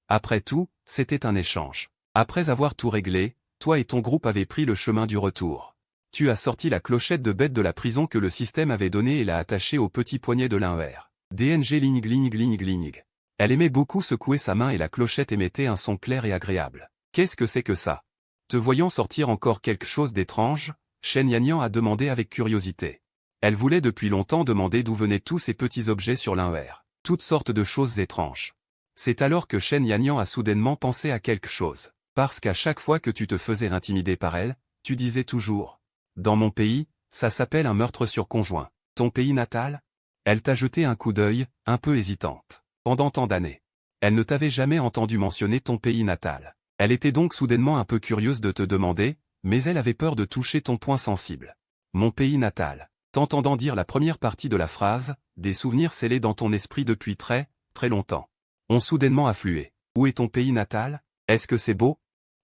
Speaker 1: Après tout, c'était un échange. Après avoir tout réglé, toi et ton groupe avez pris le chemin du retour. Tu as sorti la clochette de bête de la prison que le système avait donnée et l'a attachée au petit poignet de l'Inher. DNG ling ling ling ling. Elle aimait beaucoup secouer sa main et la clochette émettait un son clair et agréable. Qu'est-ce que c'est que ça? Te voyant sortir encore quelque chose d'étrange, Shen Yanyan a demandé avec curiosité. Elle voulait depuis longtemps demander d'où venaient tous ces petits objets sur l'Inher. Toutes sortes de choses étranges. C'est alors que Shen Yanyan a soudainement pensé à quelque chose. Parce qu'à chaque fois que tu te faisais intimider par elle, tu disais toujours « Dans mon pays, ça s'appelle un meurtre sur conjoint. Ton pays natal ?» Elle t'a jeté un coup d'œil, un peu hésitante. Pendant tant d'années. Elle ne t'avait jamais entendu mentionner ton pays natal. Elle était donc soudainement un peu curieuse de te demander, mais elle avait peur de toucher ton point sensible. Mon pays natal. T'entendant dire la première partie de la phrase, des souvenirs scellés dans ton esprit depuis très, très longtemps, ont soudainement afflué. Où est ton pays natal? Est-ce que c'est beau?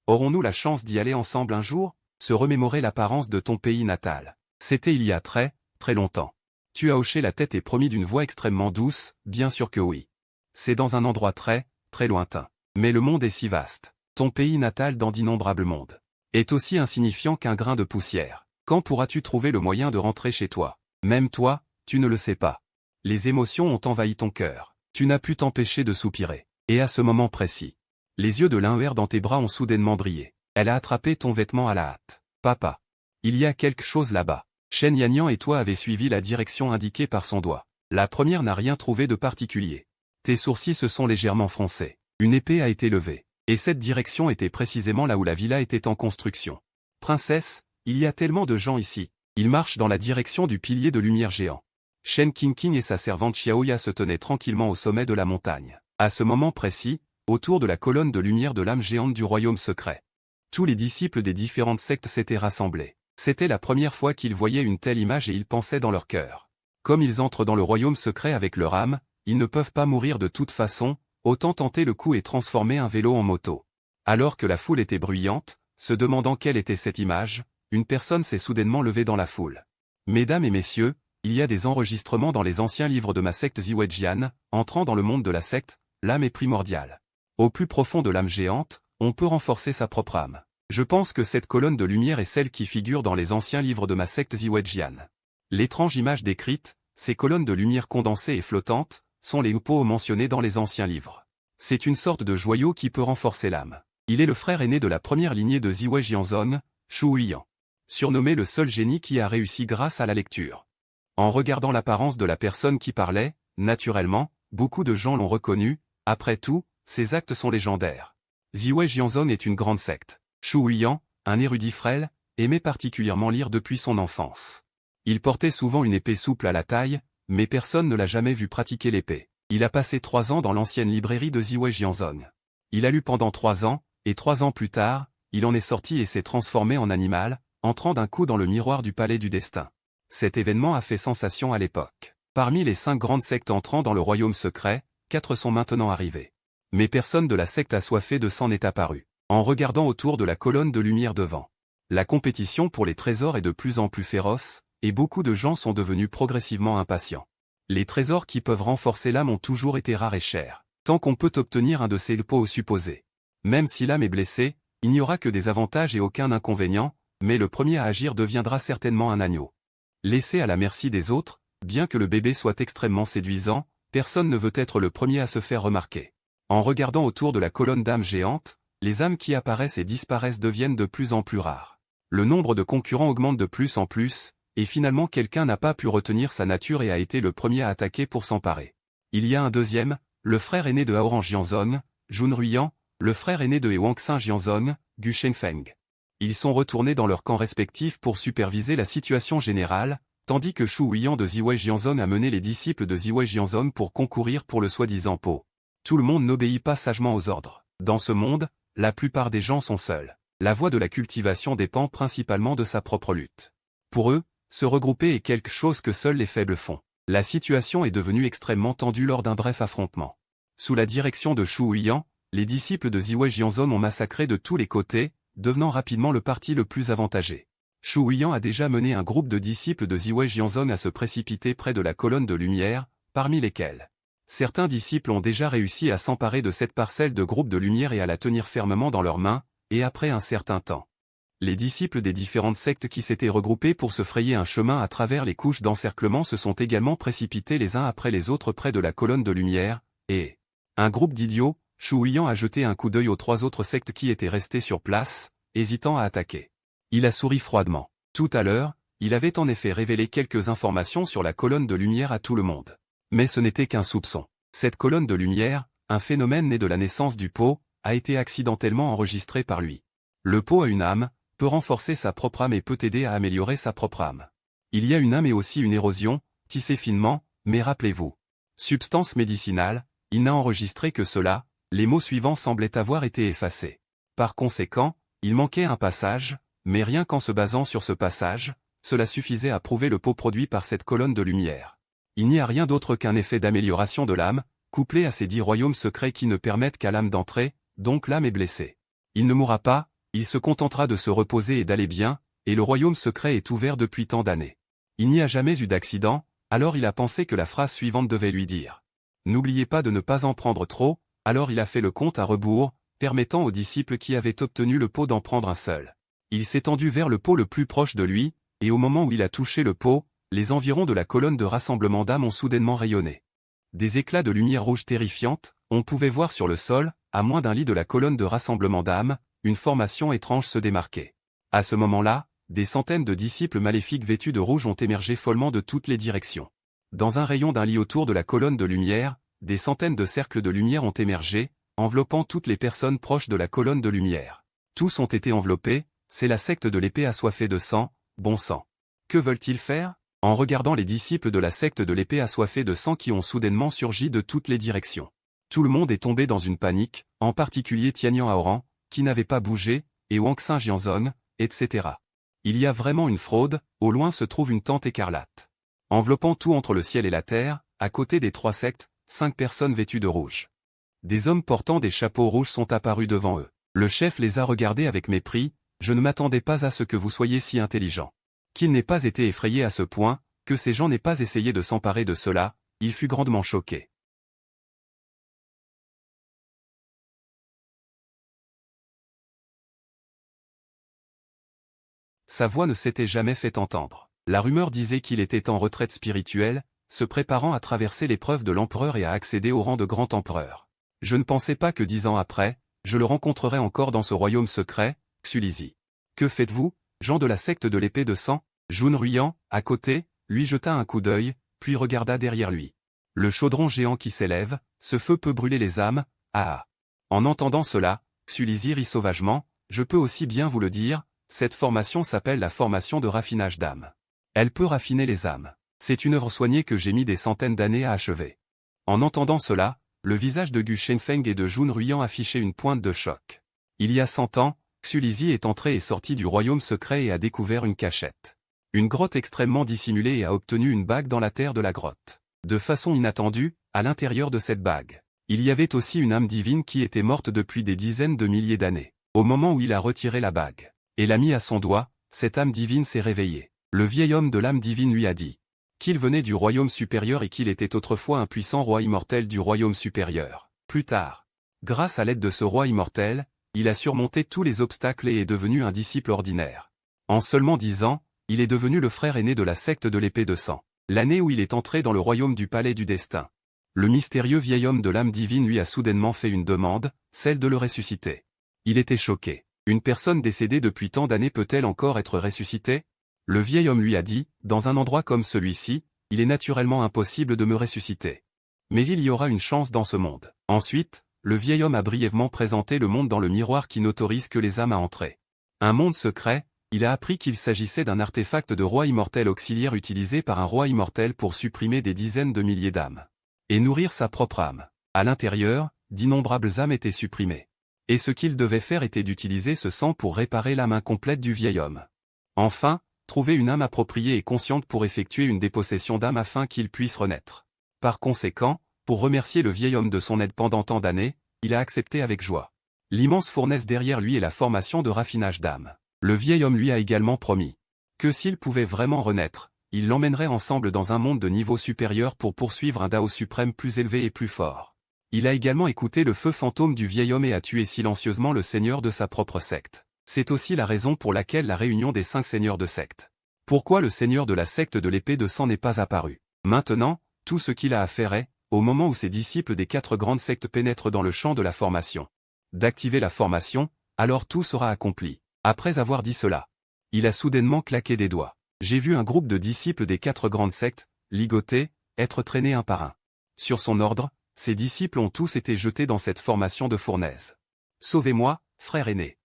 Speaker 1: Aurons-nous la chance d'y aller ensemble un jour? Se remémorer l'apparence de ton pays natal. C'était il y a très, très longtemps. Tu as hoché la tête et promis d'une voix extrêmement douce, bien sûr que oui. C'est dans un endroit très, très lointain. Mais le monde est si vaste. Ton pays natal dans d'innombrables mondes est aussi insignifiant qu'un grain de poussière. Quand pourras-tu trouver le moyen de rentrer chez toi? Même toi, tu ne le sais pas. Les émotions ont envahi ton cœur. Tu n'as pu t'empêcher de soupirer. Et à ce moment précis, les yeux de l'Inher dans tes bras ont soudainement brillé. Elle a attrapé ton vêtement à la hâte. Papa. Il y a quelque chose là-bas. Shen Yanyan et toi avez suivi la direction indiquée par son doigt. La première n'a rien trouvé de particulier. Tes sourcils se sont légèrement froncés. Une épée a été levée. Et cette direction était précisément là où la villa était en construction. Princesse, il y a tellement de gens ici. Ils marchent dans la direction du pilier de lumière géant. Shen Qingqing et sa servante Xiaoya se tenaient tranquillement au sommet de la montagne. À ce moment précis, autour de la colonne de lumière de l'âme géante du royaume secret. Tous les disciples des différentes sectes s'étaient rassemblés. C'était la première fois qu'ils voyaient une telle image et ils pensaient dans leur cœur. Comme ils entrent dans le royaume secret avec leur âme, ils ne peuvent pas mourir de toute façon, autant tenter le coup et transformer un vélo en moto. Alors que la foule était bruyante, se demandant quelle était cette image, une personne s'est soudainement levée dans la foule. Mesdames et messieurs, il y a des enregistrements dans les anciens livres de ma secte Ziwejian, entrant dans le monde de la secte, l'âme est primordiale. Au plus profond de l'âme géante, on peut renforcer sa propre âme. Je pense que cette colonne de lumière est celle qui figure dans les anciens livres de ma secte Ziwejian. L'étrange image décrite, ces colonnes de lumière condensées et flottantes, sont les Upo mentionnés dans les anciens livres. C'est une sorte de joyau qui peut renforcer l'âme. Il est le frère aîné de la première lignée de Ziwejianzon, Shu Huiyan. Surnommé le seul génie qui a réussi grâce à la lecture. En regardant l'apparence de la personne qui parlait, naturellement, beaucoup de gens l'ont reconnu, après tout, ses actes sont légendaires. Ziwejianzon est une grande secte. Shu Huiyan, un érudit frêle, aimait particulièrement lire depuis son enfance. Il portait souvent une épée souple à la taille, mais personne ne l'a jamais vu pratiquer l'épée. Il a passé 3 ans dans l'ancienne librairie de Ziwei Jianzong. Il a lu pendant 3 ans, et 3 ans plus tard, il en est sorti et s'est transformé en animal, entrant d'un coup dans le miroir du palais du destin. Cet événement a fait sensation à l'époque. Parmi les 5 grandes sectes entrant dans le royaume secret, 4 sont maintenant arrivées. Mais personne de la secte assoiffée de sang n'est apparu. En regardant autour de la colonne de lumière devant. La compétition pour les trésors est de plus en plus féroce, et beaucoup de gens sont devenus progressivement impatients. Les trésors qui peuvent renforcer l'âme ont toujours été rares et chers. Tant qu'on peut obtenir un de ces pots au supposé. Même si l'âme est blessée, il n'y aura que des avantages et aucun inconvénient, mais le premier à agir deviendra certainement un agneau. Laissé à la merci des autres, bien que le bébé soit extrêmement séduisant, personne ne veut être le premier à se faire remarquer. En regardant autour de la colonne d'âmes géantes, les âmes qui apparaissent et disparaissent deviennent de plus en plus rares. Le nombre de concurrents augmente de plus en plus, et finalement quelqu'un n'a pas pu retenir sa nature et a été le premier à attaquer pour s'emparer. Il y a un deuxième, le frère aîné de Aoran Jianzong, Jun Ruiyan, le frère aîné de Hewangsing Jianzong, Gu Shenfeng. Ils sont retournés dans leurs camps respectifs pour superviser la situation générale, tandis que Shu Huiyan de Ziwei Jianzong a mené les disciples de Ziwei Jianzong pour concourir pour le soi-disant pot. Tout le monde n'obéit pas sagement aux ordres. Dans ce monde, la plupart des gens sont seuls. La voie de la cultivation dépend principalement de sa propre lutte. Pour eux, se regrouper est quelque chose que seuls les faibles font. La situation est devenue extrêmement tendue lors d'un bref affrontement. Sous la direction de Shu Huiyan, les disciples de Ziwei Jianzong ont massacré de tous les côtés, devenant rapidement le parti le plus avantagé. Shu Huiyan a déjà mené un groupe de disciples de Ziwei Jianzong à se précipiter près de la colonne de lumière, parmi lesquels certains disciples ont déjà réussi à s'emparer de cette parcelle de groupe de lumière et à la tenir fermement dans leurs mains, et après un certain temps. Les disciples des différentes sectes qui s'étaient regroupés pour se frayer un chemin à travers les couches d'encerclement se sont également précipités les uns après les autres près de la colonne de lumière, et un groupe d'idiots, Shu Huiyan a jeté un coup d'œil aux 3 autres sectes qui étaient restés sur place, hésitant à attaquer. Il a souri froidement. Tout à l'heure, il avait en effet révélé quelques informations sur la colonne de lumière à tout le monde. Mais ce n'était qu'un soupçon. Cette colonne de lumière, un phénomène né de la naissance du pot, a été accidentellement enregistré par lui. Le pot a une âme, peut renforcer sa propre âme et peut aider à améliorer sa propre âme. Il y a une âme et aussi une érosion, tissée finement, mais rappelez-vous. Substance médicinale, il n'a enregistré que cela, les mots suivants semblaient avoir été effacés. Par conséquent, il manquait un passage, mais rien qu'en se basant sur ce passage, cela suffisait à prouver le pot produit par cette colonne de lumière. Il n'y a rien d'autre qu'un effet d'amélioration de l'âme, couplé à ces 10 royaumes secrets qui ne permettent qu'à l'âme d'entrer, donc l'âme est blessée. Il ne mourra pas, il se contentera de se reposer et d'aller bien, et le royaume secret est ouvert depuis tant d'années. Il n'y a jamais eu d'accident, alors il a pensé que la phrase suivante devait lui dire. N'oubliez pas de ne pas en prendre trop, alors il a fait le compte à rebours, permettant aux disciples qui avaient obtenu le pot d'en prendre un seul. Il s'est tendu vers le pot le plus proche de lui, et au moment où il a touché le pot, les environs de la colonne de rassemblement d'âmes ont soudainement rayonné. Des éclats de lumière rouge terrifiante, on pouvait voir sur le sol, à moins d'un lit de la colonne de rassemblement d'âmes, une formation étrange se démarquer. À ce moment-là, des centaines de disciples maléfiques vêtus de rouge ont émergé follement de toutes les directions. Dans un rayon d'un lit autour de la colonne de lumière, des centaines de cercles de lumière ont émergé, enveloppant toutes les personnes proches de la colonne de lumière. Tous ont été enveloppés, c'est la secte de l'épée assoiffée de sang, bon sang. Que veulent-ils faire? En regardant les disciples de la secte de l'épée assoiffée de sang qui ont soudainement surgi de toutes les directions. Tout le monde est tombé dans une panique, en particulier Tianyan Aoran, qui n'avait pas bougé, et Hewangsing Jianzong, etc. Il y a vraiment une fraude, au loin se trouve une tente écarlate. Enveloppant tout entre le ciel et la terre, à côté des 3 sectes, 5 personnes vêtues de rouge. Des hommes portant des chapeaux rouges sont apparus devant eux. Le chef les a regardés avec mépris, je ne m'attendais pas à ce que vous soyez si intelligents. Qu'il n'ait pas été effrayé à ce point, que ces gens n'aient pas essayé de s'emparer de cela, il fut grandement choqué. Sa voix ne s'était jamais fait entendre. La rumeur disait qu'il était en retraite spirituelle, se préparant à traverser l'épreuve de l'empereur et à accéder au rang de grand empereur. Je ne pensais pas que 10 ans après, je le rencontrerais encore dans ce royaume secret, Xulizi. Que faites-vous, gens de la secte de l'épée de sang? Jun Ruiyan, à côté, lui jeta un coup d'œil, puis regarda derrière lui. Le chaudron géant qui s'élève, ce feu peut brûler les âmes, ah ah. En entendant cela, Xulizi rit sauvagement, je peux aussi bien vous le dire, cette formation s'appelle la formation de raffinage d'âme. Elle peut raffiner les âmes. C'est une œuvre soignée que j'ai mis des centaines d'années à achever. En entendant cela, le visage de Gu Shenfeng et de Jun Ruyan affichait une pointe de choc. Il y a 100 ans, Xu Lizhi est entré et sorti du royaume secret et a découvert une cachette. Une grotte extrêmement dissimulée et a obtenu une bague dans la terre de la grotte. De façon inattendue, à l'intérieur de cette bague, il y avait aussi une âme divine qui était morte depuis des dizaines de milliers d'années. Au moment où il a retiré la bague et l'a mis à son doigt, cette âme divine s'est réveillée. Le vieil homme de l'âme divine lui a dit qu'il venait du royaume supérieur et qu'il était autrefois un puissant roi immortel du royaume supérieur. Plus tard, grâce à l'aide de ce roi immortel, il a surmonté tous les obstacles et est devenu un disciple ordinaire. En seulement 10 ans, il est devenu le frère aîné de la secte de l'épée de sang. L'année où il est entré dans le royaume du palais du destin, le mystérieux vieil homme de l'âme divine lui a soudainement fait une demande, celle de le ressusciter. Il était choqué. Une personne décédée depuis tant d'années peut-elle encore être ressuscitée? Le vieil homme lui a dit, dans un endroit comme celui-ci, il est naturellement impossible de me ressusciter. Mais il y aura une chance dans ce monde. Ensuite, le vieil homme a brièvement présenté le monde dans le miroir qui n'autorise que les âmes à entrer. Un monde secret, il a appris qu'il s'agissait d'un artefact de roi immortel auxiliaire utilisé par un roi immortel pour supprimer des dizaines de milliers d'âmes. Et nourrir sa propre âme. À l'intérieur, d'innombrables âmes étaient supprimées. Et ce qu'il devait faire était d'utiliser ce sang pour réparer l'âme incomplète du vieil homme. Enfin, trouver une âme appropriée et consciente pour effectuer une dépossession d'âme afin qu'il puisse renaître. Par conséquent, pour remercier le vieil homme de son aide pendant tant d'années, il a accepté avec joie l'immense fournaise derrière lui et la formation de raffinage d'âme. Le vieil homme lui a également promis que s'il pouvait vraiment renaître, il l'emmènerait ensemble dans un monde de niveau supérieur pour poursuivre un Dao suprême plus élevé et plus fort. Il a également écouté le feu fantôme du vieil homme et a tué silencieusement le seigneur de sa propre secte. C'est aussi la raison pour laquelle la réunion des 5 seigneurs de secte. Pourquoi le seigneur de la secte de l'épée de sang n'est pas apparu? Maintenant, tout ce qu'il a à faire est, au moment où ses disciples des 4 grandes sectes pénètrent dans le champ de la formation, d'activer la formation, alors tout sera accompli. Après avoir dit cela, il a soudainement claqué des doigts. J'ai vu un groupe de disciples des 4 grandes sectes, ligotés, être traînés un par un. Sur son ordre, ses disciples ont tous été jetés dans cette formation de fournaise. Sauvez-moi, frère aîné.